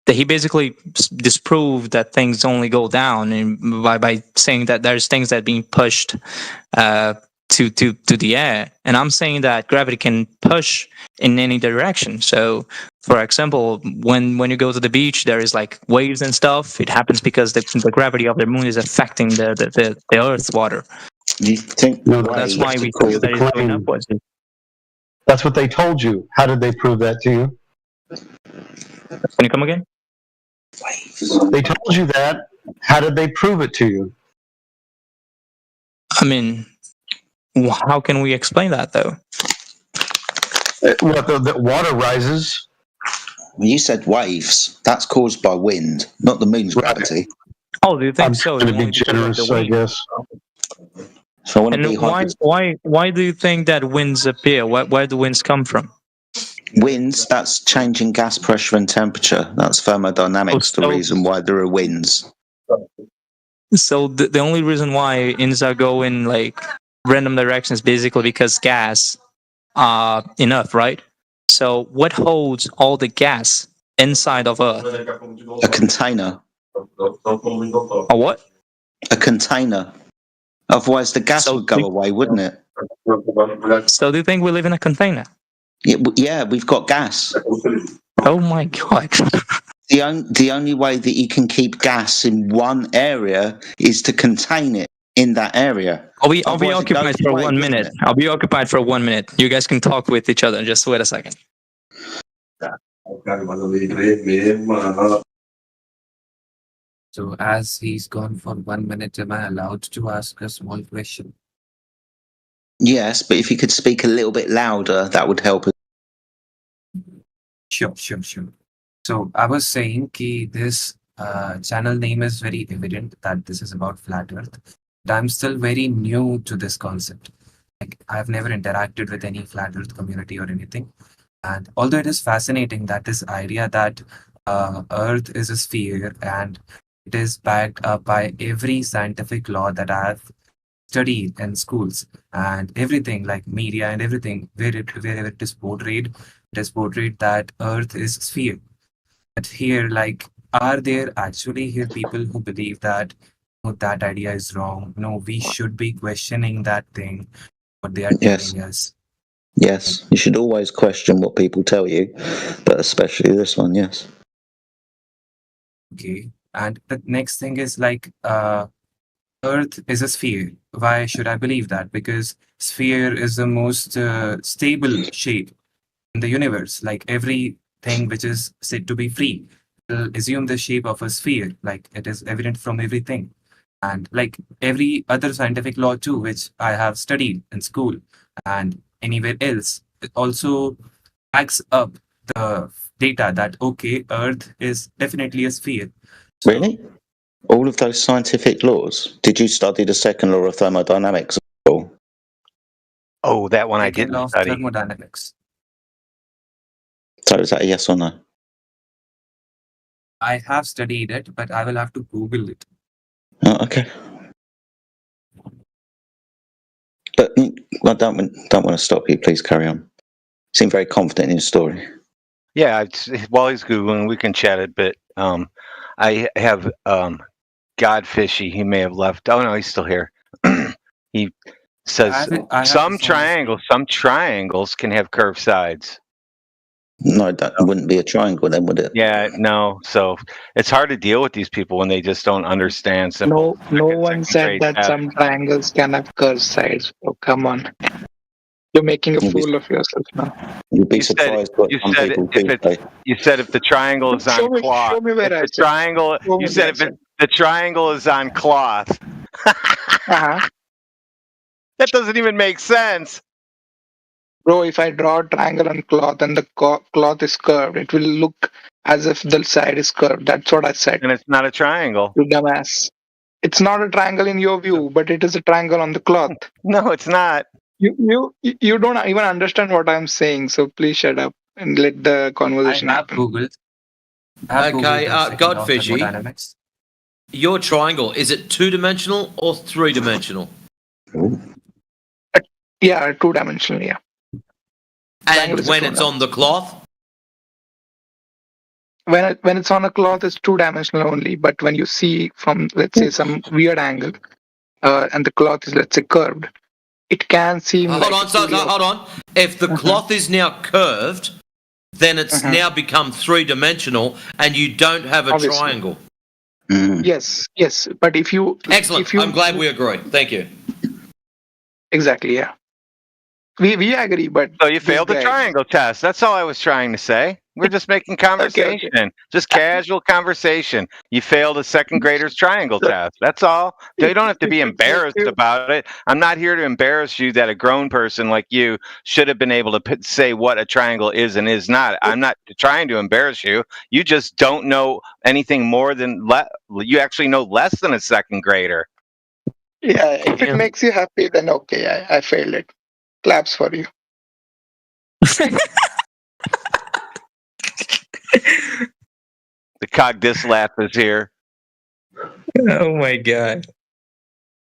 he basically disproved that things only go down, and by saying that there's things that are being pushed to the air, and I'm saying that gravity can push in any direction. So For example, when you go to the beach, there is like waves and stuff. It happens because the gravity of the moon is affecting the Earth's water. You think No, that's why we that's feel the that it's going claim. upwards. That's what they told you. How did they prove that to you? Can you come again? They told you that. How did they prove it to you? I mean, how can we explain that though? What the water rises. Well, you said waves. That's caused by wind, not the moon's gravity. Oh, do you think I'm so? trying to be generous, I guess. So I want to be why do you think that winds appear? Where do winds come from? winds. That's changing gas pressure and temperature. That's thermodynamics. The reason why there are winds. So the only reason why winds are going like random directions basically because gas enough, right? So what holds all the gas inside of Earth? A container. A what? A container. Otherwise, the gas would go away, wouldn't it? So do you think we live in a container? Yeah, we've got gas. Oh my god. The only way that you can keep gas in one area is to contain it in that area. I'll be occupied for 1 minute. I'll be occupied for 1 minute. You guys can talk with each other. Just wait a second. So as he's gone for 1 minute, am I allowed to ask a small question? Yes, but if you could speak a little bit louder, that would help. Sure. So I was saying that this channel name is very evident that this is about flat Earth. But I'm still very new to this concept. Like I've never interacted with any flat Earth community or anything. And although it is fascinating that this idea that Earth is a sphere and it is backed up by every scientific law that I've studied in schools and everything like media and everything, wherever it is portrayed that Earth is a sphere. But here, like, are there actually here people who believe that no, that idea is wrong? No, we should be questioning that thing, what they are telling us. Yes, you should always question what people tell you, but especially this one, yes. Okay. And the next thing is like Earth is a sphere. Why should I believe that? Because sphere is the most stable shape in the universe. Like everything which is said to be free will assume the shape of a sphere. Like it is evident from everything. And like every other scientific law too, which I have studied in school and anywhere else, it also backs up the data that okay, Earth is definitely a sphere. Really? All of those scientific laws? Did you study the second law of thermodynamics at all? Oh, that one I Second didn't law of study. thermodynamics. So is that a yes or no? I have studied it, but I will have to Google it. Oh, okay. But I don't want to stop you. Please carry on. You seem very confident in your story. Yeah, while he's Googling, we can chat a bit. I have Godfishy. He may have left. Oh, no, he's still here. He says some triangles can have curved sides. No, that wouldn't be a triangle then, would it? Yeah, no. So it's hard to deal with these people when they just don't understand simple. No one said that some triangles can have curved sides. Oh, come on. You're making a fool of yourself now. You'd be surprised what some people do say. You said if the triangle is on cloth. Show me where I the triangle. You said if the triangle is on cloth. Uh-huh. That doesn't even make sense. Bro, if I draw a triangle on cloth and the cloth is curved, it will look as if the side is curved. That's what I said. And it's not a triangle. You dumbass. It's not a triangle in your view, but it is a triangle on the cloth. No, it's not. You don't even understand what I'm saying, so please shut up and let the conversation happen. Googled. Okay, Godfishy, your triangle, is it 2-dimensional or 3-dimensional? Yeah, 2-dimensional, yeah. And when it's on the cloth? When it's on a cloth, it's 2-dimensional only. But when you see from, let's say, some weird angle, and the cloth is, let's say, curved, it can seem Hold on. If the cloth is now curved, then it's now become three-dimensional, and you don't have a Obviously. triangle. Yes. But if you Excellent. I'm glad we agree. Thank you. Exactly, yeah. We agree, but So you failed the triangle test. That's all I was trying to say. We're just making conversation. Okay. Just casual conversation. You failed a second grader's triangle test. That's all. You don't have to be embarrassed about it. I'm not here to embarrass you that a grown person like you should have been able to say what a triangle is and is not. I'm not trying to embarrass you. You just don't know anything more than you actually know less than a second grader. Yeah, if it makes you happy, then okay, I failed it. Claps for you. The Cogdislap is here. Oh my god.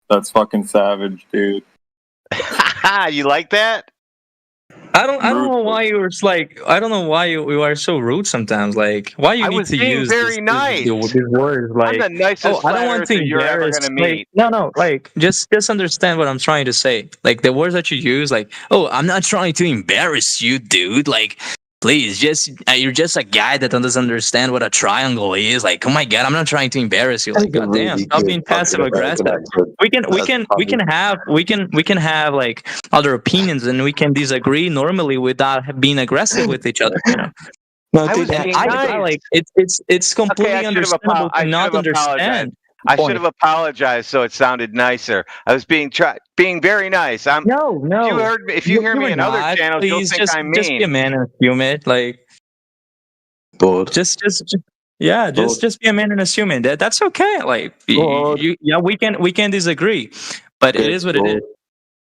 That's fucking savage, dude. You like that? I don't know why you were like, I don't know why you are so rude sometimes. Like, why you I need was to being use very nice. these words like, I'm the nicest oh, I don't flat want to earther you're ever embarrass. gonna Like, meet. no, like just understand what I'm trying to say. Like the words that you use, like, oh, I'm not trying to embarrass you, dude. Like, please, you're just a guy that doesn't understand what a triangle is. Like, oh my god, I'm not trying to embarrass you. Like, goddamn, stop being passive aggressive. We can have like other opinions and we can disagree normally without being aggressive with each other. You know. I was being nice. Like it's completely understandable to not understand. I should have apologized so it sounded nicer. I was being very nice. No. If you hear me in other channels, you'll think I'm mean. Just be a man and assume it. Like bored. Just be a man and assume it. That's okay. Like we can disagree, but it is what it is.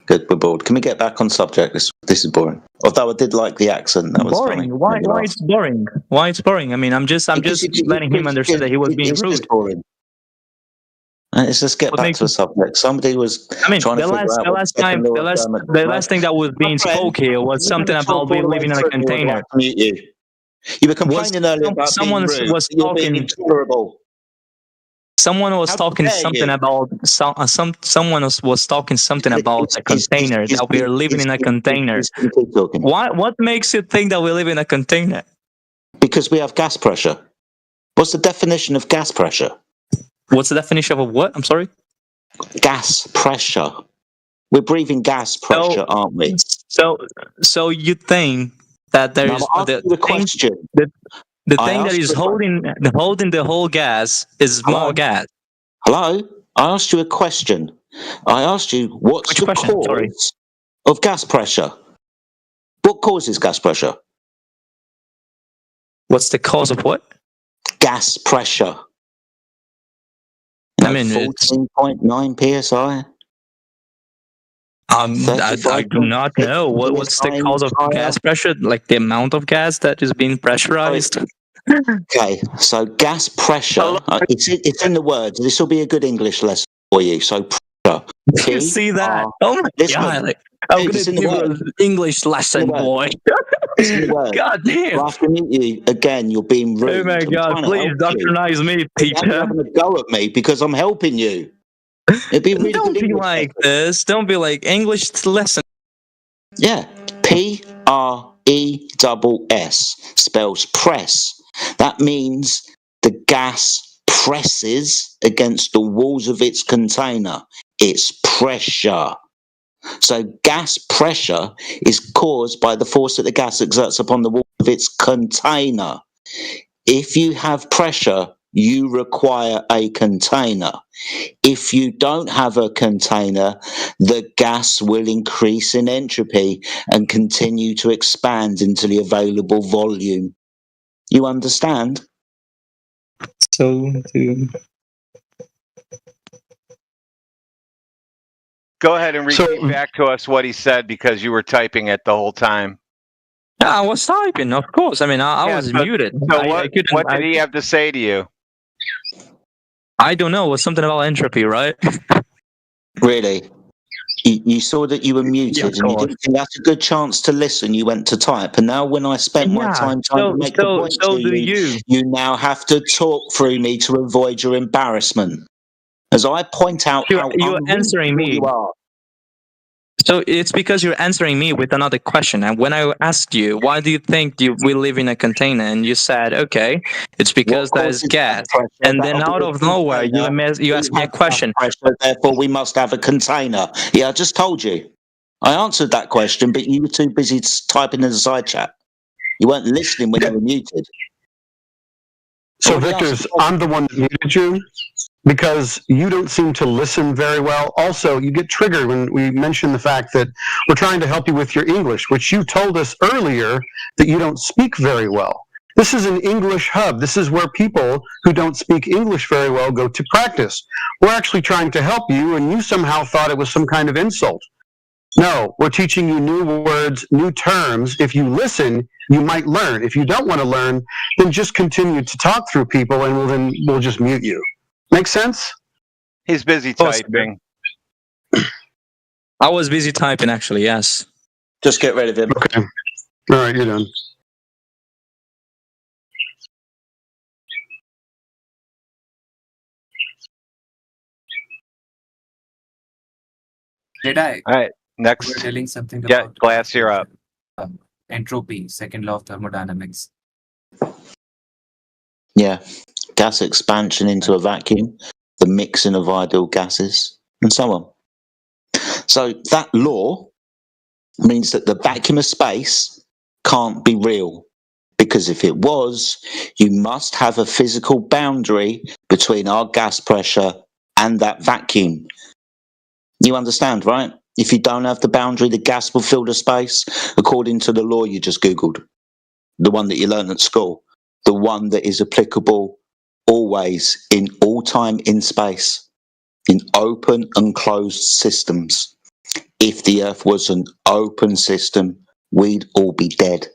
Good, we're bored. Can we get back on subject? This is boring. Although I did like the accent, that was boring. funny. Why it's boring? Why it's boring? I mean, I'm just letting him understand that he was being rude. Just boring. Let's just get back to the subject. Somebody was trying to figure out the last thing that was being spoke here was something about we living in a container. You were complaining earlier about someone being rude. was You're being talking intolerable. Someone was talking something about someone was talking something about a container, that we are living in a container. What makes you think that we live in a container? Because we have gas pressure. What's the definition of gas pressure? What's the definition of what? I'm sorry? Gas pressure. We're breathing gas pressure, aren't we? So you think that there is the question. The thing that is holding the whole gas is more gas. Hello? I asked you a question. I asked you what's the cause of gas pressure? What causes gas pressure? What's the cause of what? Gas pressure. I mean, 14.9 psi. I do not know. What's the cause of gas pressure? Like the amount of gas that is being pressurized? Okay, so gas pressure, it's in the words. This will be a good English lesson for you. So pressure. You see that? Oh my god. Like, I'm going to give you an English lesson, boy. God damn. I'll have to meet you again. You're being rude. Oh my god, please doctrinize me, teacher. You're having a go at me because I'm helping you. It'd be really Don't be like this. Don't be like English lesson. Yeah. PRESS spells press. That means the gas presses against the walls of its container. It's pressure. So gas pressure is caused by the force that the gas exerts upon the wall of its container. If you have pressure, you require a container. If you don't have a container, the gas will increase in entropy and continue to expand into the available volume. You understand? Go ahead and repeat back to us what he said because you were typing it the whole time. Yeah, I was typing, of course. I mean, I was muted. So what did he have to say to you? I don't know. It was something about entropy, right? Really? You saw that you were muted and you didn't think that's a good chance to listen. You went to type. And now when I spent my time trying to make the point to you, you now have to talk through me to avoid your embarrassment. As I point out how you're answering me. You are. So it's because you're answering me with another question. And when I asked you, why do you think we live in a container? And you said, okay, it's because there's gas. And then out of nowhere, you asked me a question. Pressure, therefore, we must have a container. Yeah, I just told you. I answered that question, but you were too busy typing in the side chat. You weren't listening when you were muted. So, Victor, I'm the one that muted you because you don't seem to listen very well. Also, you get triggered when we mention the fact that we're trying to help you with your English, which you told us earlier that you don't speak very well. This is an English hub. This is where people who don't speak English very well go to practice. We're actually trying to help you, and you somehow thought it was some kind of insult. No, we're teaching you new words, new terms. If you listen, you might learn. If you don't want to learn, then just continue to talk through people, and we'll just mute you. Make sense? He's busy typing. I was busy typing, actually, yes. Just get rid of him. Okay. All right, you're done. Did I? All right, next. You were telling something Yeah, about Glass, you're up. Entropy, second law of thermodynamics. Yeah, gas expansion into a vacuum, the mixing of ideal gases, and so on. So that law means that the vacuum of space can't be real, because if it was, you must have a physical boundary between our gas pressure and that vacuum. You understand, right? If you don't have the boundary, the gas will fill the space according to the law you just Googled, the one that you learned at school, the one that is applicable always in all time in space, in open and closed systems. If the Earth was an open system, we'd all be dead.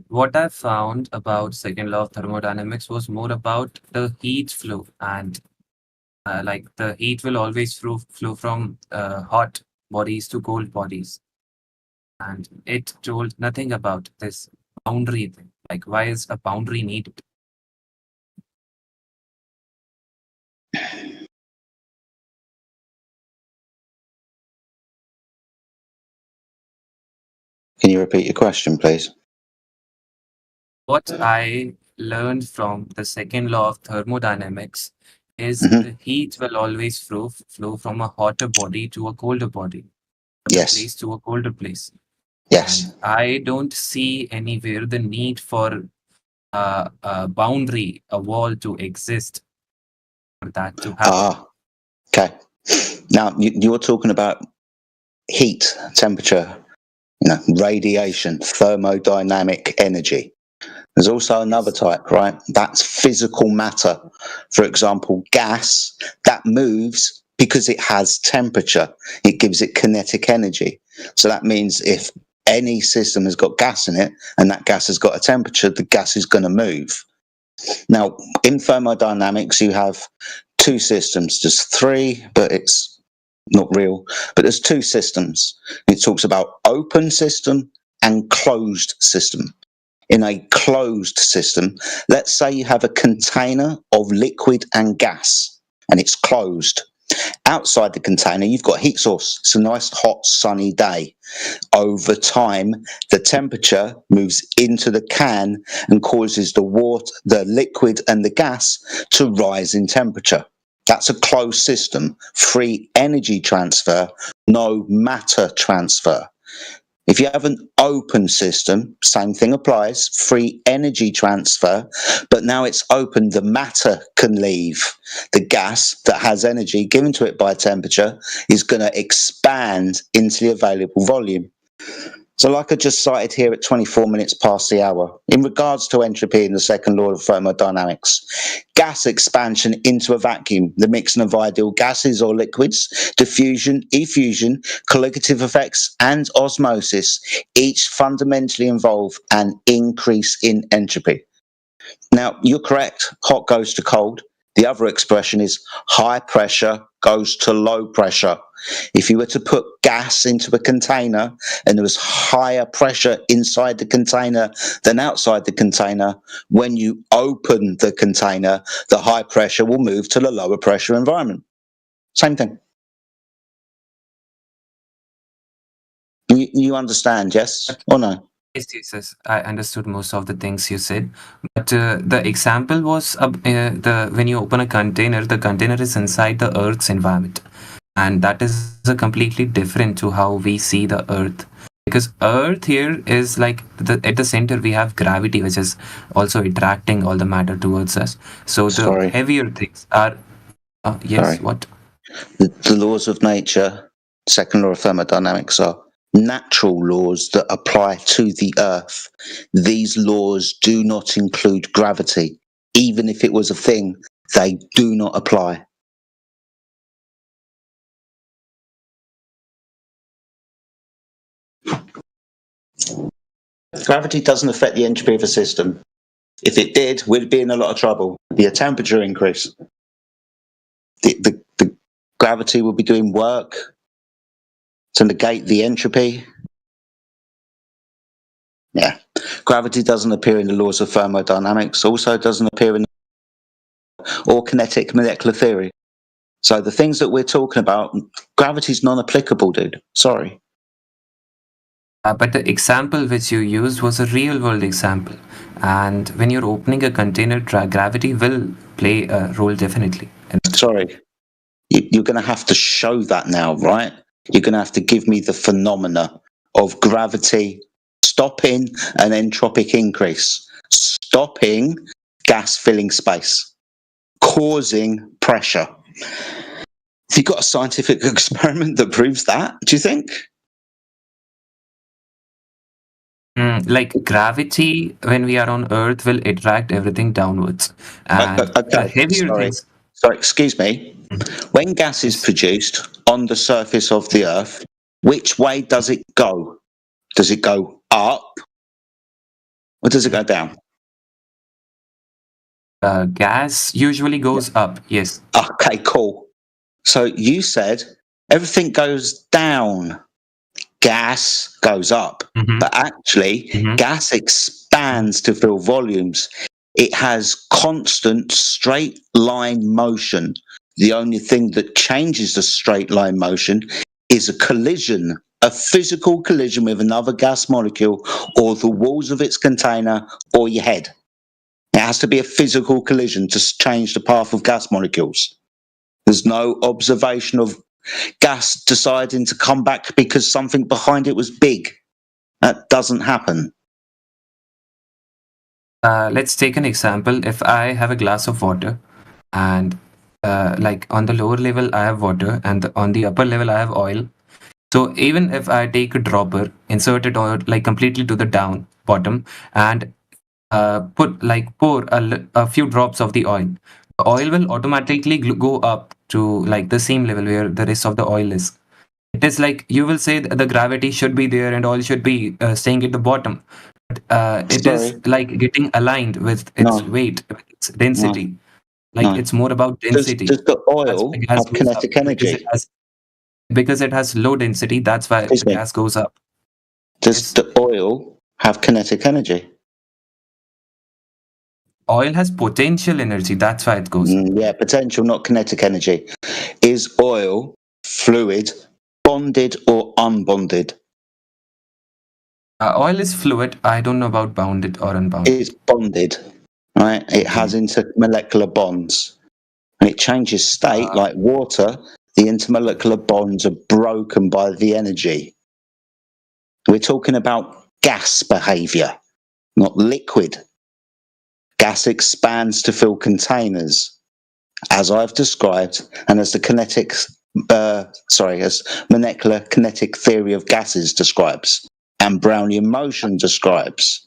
What I found about second law of thermodynamics was more about the heat flow, and like the heat will always flow from hot bodies to cold bodies, and it told nothing about this boundary thing. Like, why is a boundary needed? Can you repeat your question, please? What I learned from the second law of thermodynamics is the heat will always flow from a hotter body to a colder body, from a place to a colder place. Yes. And I don't see anywhere the need for a boundary, a wall to exist for that to happen. Okay. Now, you're talking about heat, temperature, radiation, thermodynamic energy. There's also another type, right? That's physical matter. For example, gas, that moves because it has temperature. It gives it kinetic energy. So that means if any system has got gas in it and that gas has got a temperature, the gas is going to move. Now, in thermodynamics, you have two systems. There's three, but it's not real. But there's two systems. It talks about open system and closed system. In a closed system, let's say you have a container of liquid and gas, and it's closed. Outside the container, you've got a heat source. It's a nice, hot, sunny day. Over time, the temperature moves into the can and causes the water, the liquid and the gas to rise in temperature. That's a closed system. Free energy transfer, no matter transfer. If you have an open system, same thing applies, free energy transfer, but now it's open, the matter can leave. The gas that has energy given to it by temperature is going to expand into the available volume. So like I just cited here at 24 minutes past the hour, in regards to entropy in the second law of thermodynamics, gas expansion into a vacuum, the mixing of ideal gases or liquids, diffusion, effusion, colligative effects, and osmosis, each fundamentally involve an increase in entropy. Now, you're correct, hot goes to cold, The other expression is high pressure goes to low pressure. If you were to put gas into a container and there was higher pressure inside the container than outside the container, when you open the container, the high pressure will move to the lower pressure environment. Same thing. You understand, yes or no? Yes. I understood most of the things you said, but the example was the when you open a container, the container is inside the Earth's environment, and that is a completely different to how we see the Earth. Because Earth here is like at the center we have gravity, which is also attracting all the matter towards us. So the heavier things are. Yes. What? The laws of nature, second law of thermodynamics, are natural laws that apply to the Earth. These laws do not include gravity. Even if it was a thing, they do not apply. Gravity doesn't affect the entropy of a system. If it did, we'd be in a lot of trouble. It'd be a temperature increase. The gravity would be doing work to negate the entropy. Yeah. Gravity doesn't appear in the laws of thermodynamics, also doesn't appear in or kinetic molecular theory. So the things that we're talking about, gravity's non-applicable, dude. Sorry. But the example which you used was a real world example. And when you're opening a container, gravity will play a role definitely. Sorry. You're going to have to show that now, right? You're going to have to give me the phenomena of gravity stopping an entropic increase, stopping gas filling space, causing pressure. Have you got a scientific experiment that proves that, do you think? Like gravity, when we are on Earth, will attract everything downwards. And the heavier things. Sorry, excuse me. When gas is produced on the surface of the Earth, which way does it go? Does it go up or does it go down? Gas usually goes up, yes. Okay, cool. So you said everything goes down, gas goes up, but actually gas expands to fill volumes. It has constant straight line motion. The only thing that changes the straight line motion is a collision, a physical collision with another gas molecule or the walls of its container or your head. It has to be a physical collision to change the path of gas molecules. There's no observation of gas deciding to come back because something behind it was big. That doesn't happen. Let's take an example. If I have a glass of water and like on the lower level I have water and on the upper level I have oil. So even if I take a dropper, insert it or like completely to the down bottom and pour a few drops of the oil will automatically go up to like the same level where the rest of the oil is. It is like you will say the gravity should be there and oil should be staying at the bottom. But it is like getting aligned with its weight, with its density. It's more about density. Does the oil have kinetic energy? Because it has low density, that's why the gas goes up. Does the oil have kinetic energy? Oil has potential energy, that's why it goes up. Yeah, potential, not kinetic energy. Is oil fluid, bonded or unbonded? Oil is fluid. I don't know about bounded or unbounded. It's bonded, right? It has intermolecular bonds. And it changes state like water. The intermolecular bonds are broken by the energy. We're talking about gas behavior, not liquid. Gas expands to fill containers, as I've described, and as as molecular kinetic theory of gases describes, and Brownian motion describes.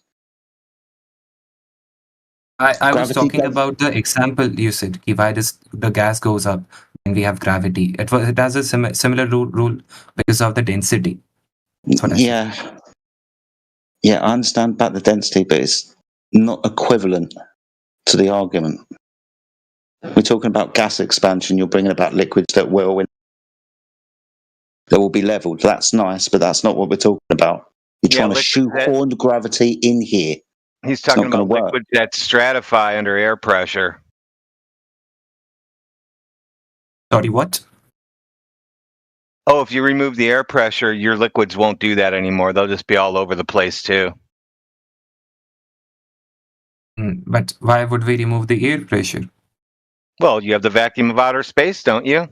I was talking about the example you said. Why the gas goes up when we have gravity? It has a similar rule because of the density. That's what I said. Yeah, I understand about the density, but it's not equivalent to the argument. We're talking about gas expansion. You're bringing about liquids that will be leveled. That's nice, but that's not what we're talking about. You're trying to shoehorn gravity in here. He's talking about liquids that stratify under air pressure. Sorry, what? Oh, if you remove the air pressure, your liquids won't do that anymore. They'll just be all over the place too. But why would we remove the air pressure? Well, you have the vacuum of outer space, don't you?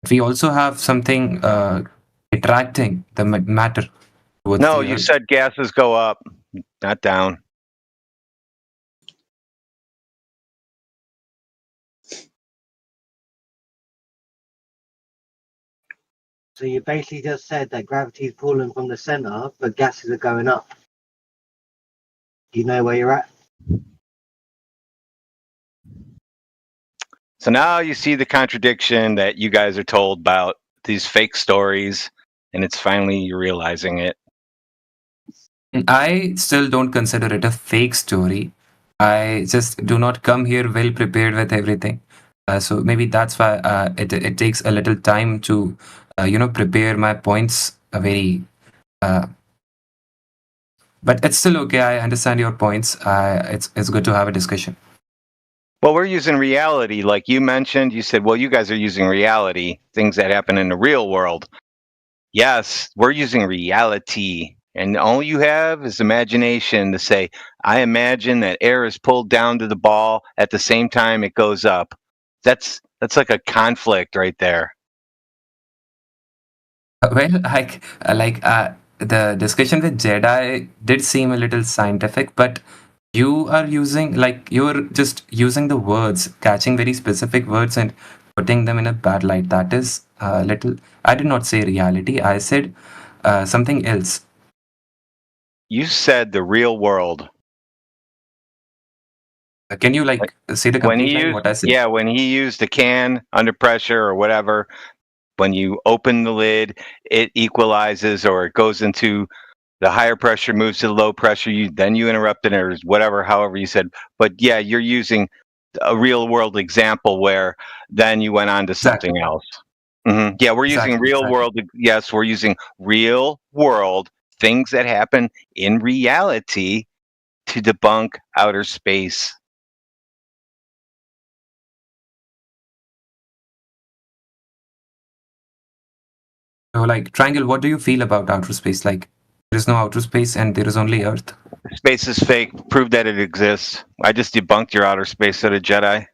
We also have something attracting the matter towards No, the you Earth. said gases go up, not down. So you basically just said that gravity is pulling from the center, but gases are going up. Do you know where you're at? So now you see the contradiction that you guys are told about these fake stories, and it's finally you're realizing it. I still don't consider it a fake story. I just do not come here well prepared with everything. So maybe that's why it takes a little time to prepare my points very. But it's still okay. I understand your points. It's good to have a discussion. Well, we're using reality, like you mentioned. You said, well, you guys are using reality, things that happen in the real world. Yes, we're using reality. And all you have is imagination to say, I imagine that air is pulled down to the ball at the same time it goes up. That's like a conflict right there. Well, the discussion with Jedi did seem a little scientific, but you're just using the words, catching very specific words and putting them in a bad light. That is a little. I did not say reality. I said something else. You said the real world. Can you say the complete line? What I said? Yeah, when he used a can under pressure or whatever, when you open the lid, it equalizes or it goes into the higher pressure moves to the low pressure. Then you interrupted or whatever, however you said. But yeah, you're using a real world example where then you went on to something else. Mm-hmm. Yeah, we're using real world. Yes, we're using real world things that happen in reality to debunk outer space. So, Triangle, what do you feel about outer space? There is no outer space and there is only Earth. Space is fake. Prove that it exists. I just debunked your outer space at a Jedi.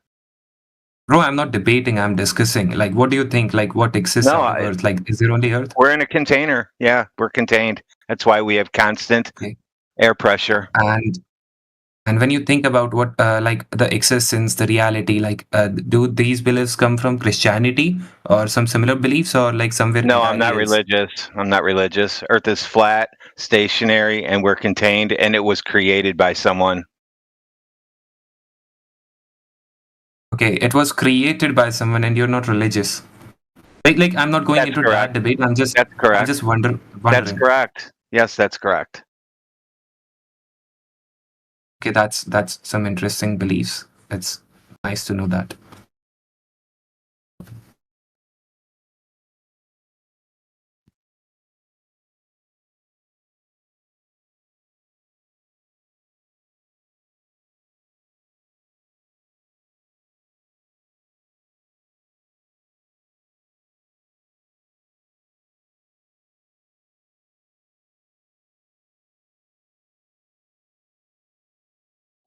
Bro, I'm not debating. I'm discussing. What do you think? What exists out of Earth? Is there only Earth? We're in a container. Yeah, we're contained. That's why we have constant air pressure. And when you think about what the existence, the reality, do these beliefs come from Christianity or some similar beliefs or somewhere? No, I'm not religious. I'm not religious. Earth is flat, stationary, and we're contained, and it was created by someone. Okay, it was created by someone, and you're not religious. I'm not going into that debate. That's correct. I'm just wondering. That's correct. Yes, that's correct. Okay, that's some interesting beliefs. It's nice to know that.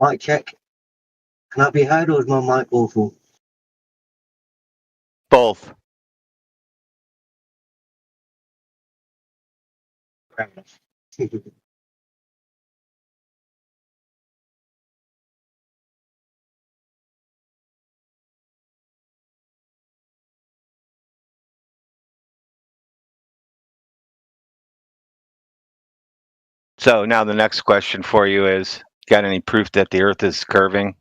Mic check. Can I be heard or is my mic awful? Both. Fair enough. So now the next question for you is, got any proof that the Earth is curving?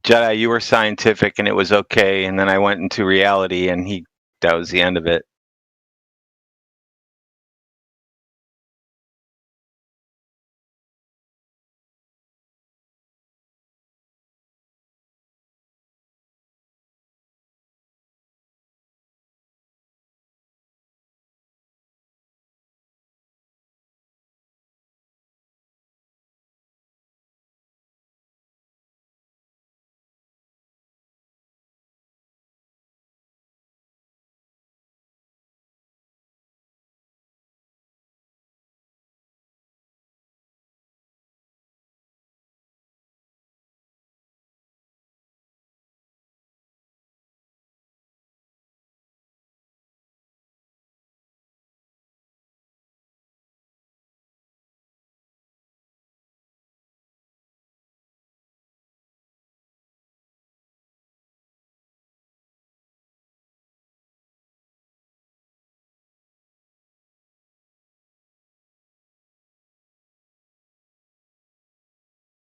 Jedi, you were scientific and it was okay, and then I went into reality and that was the end of it.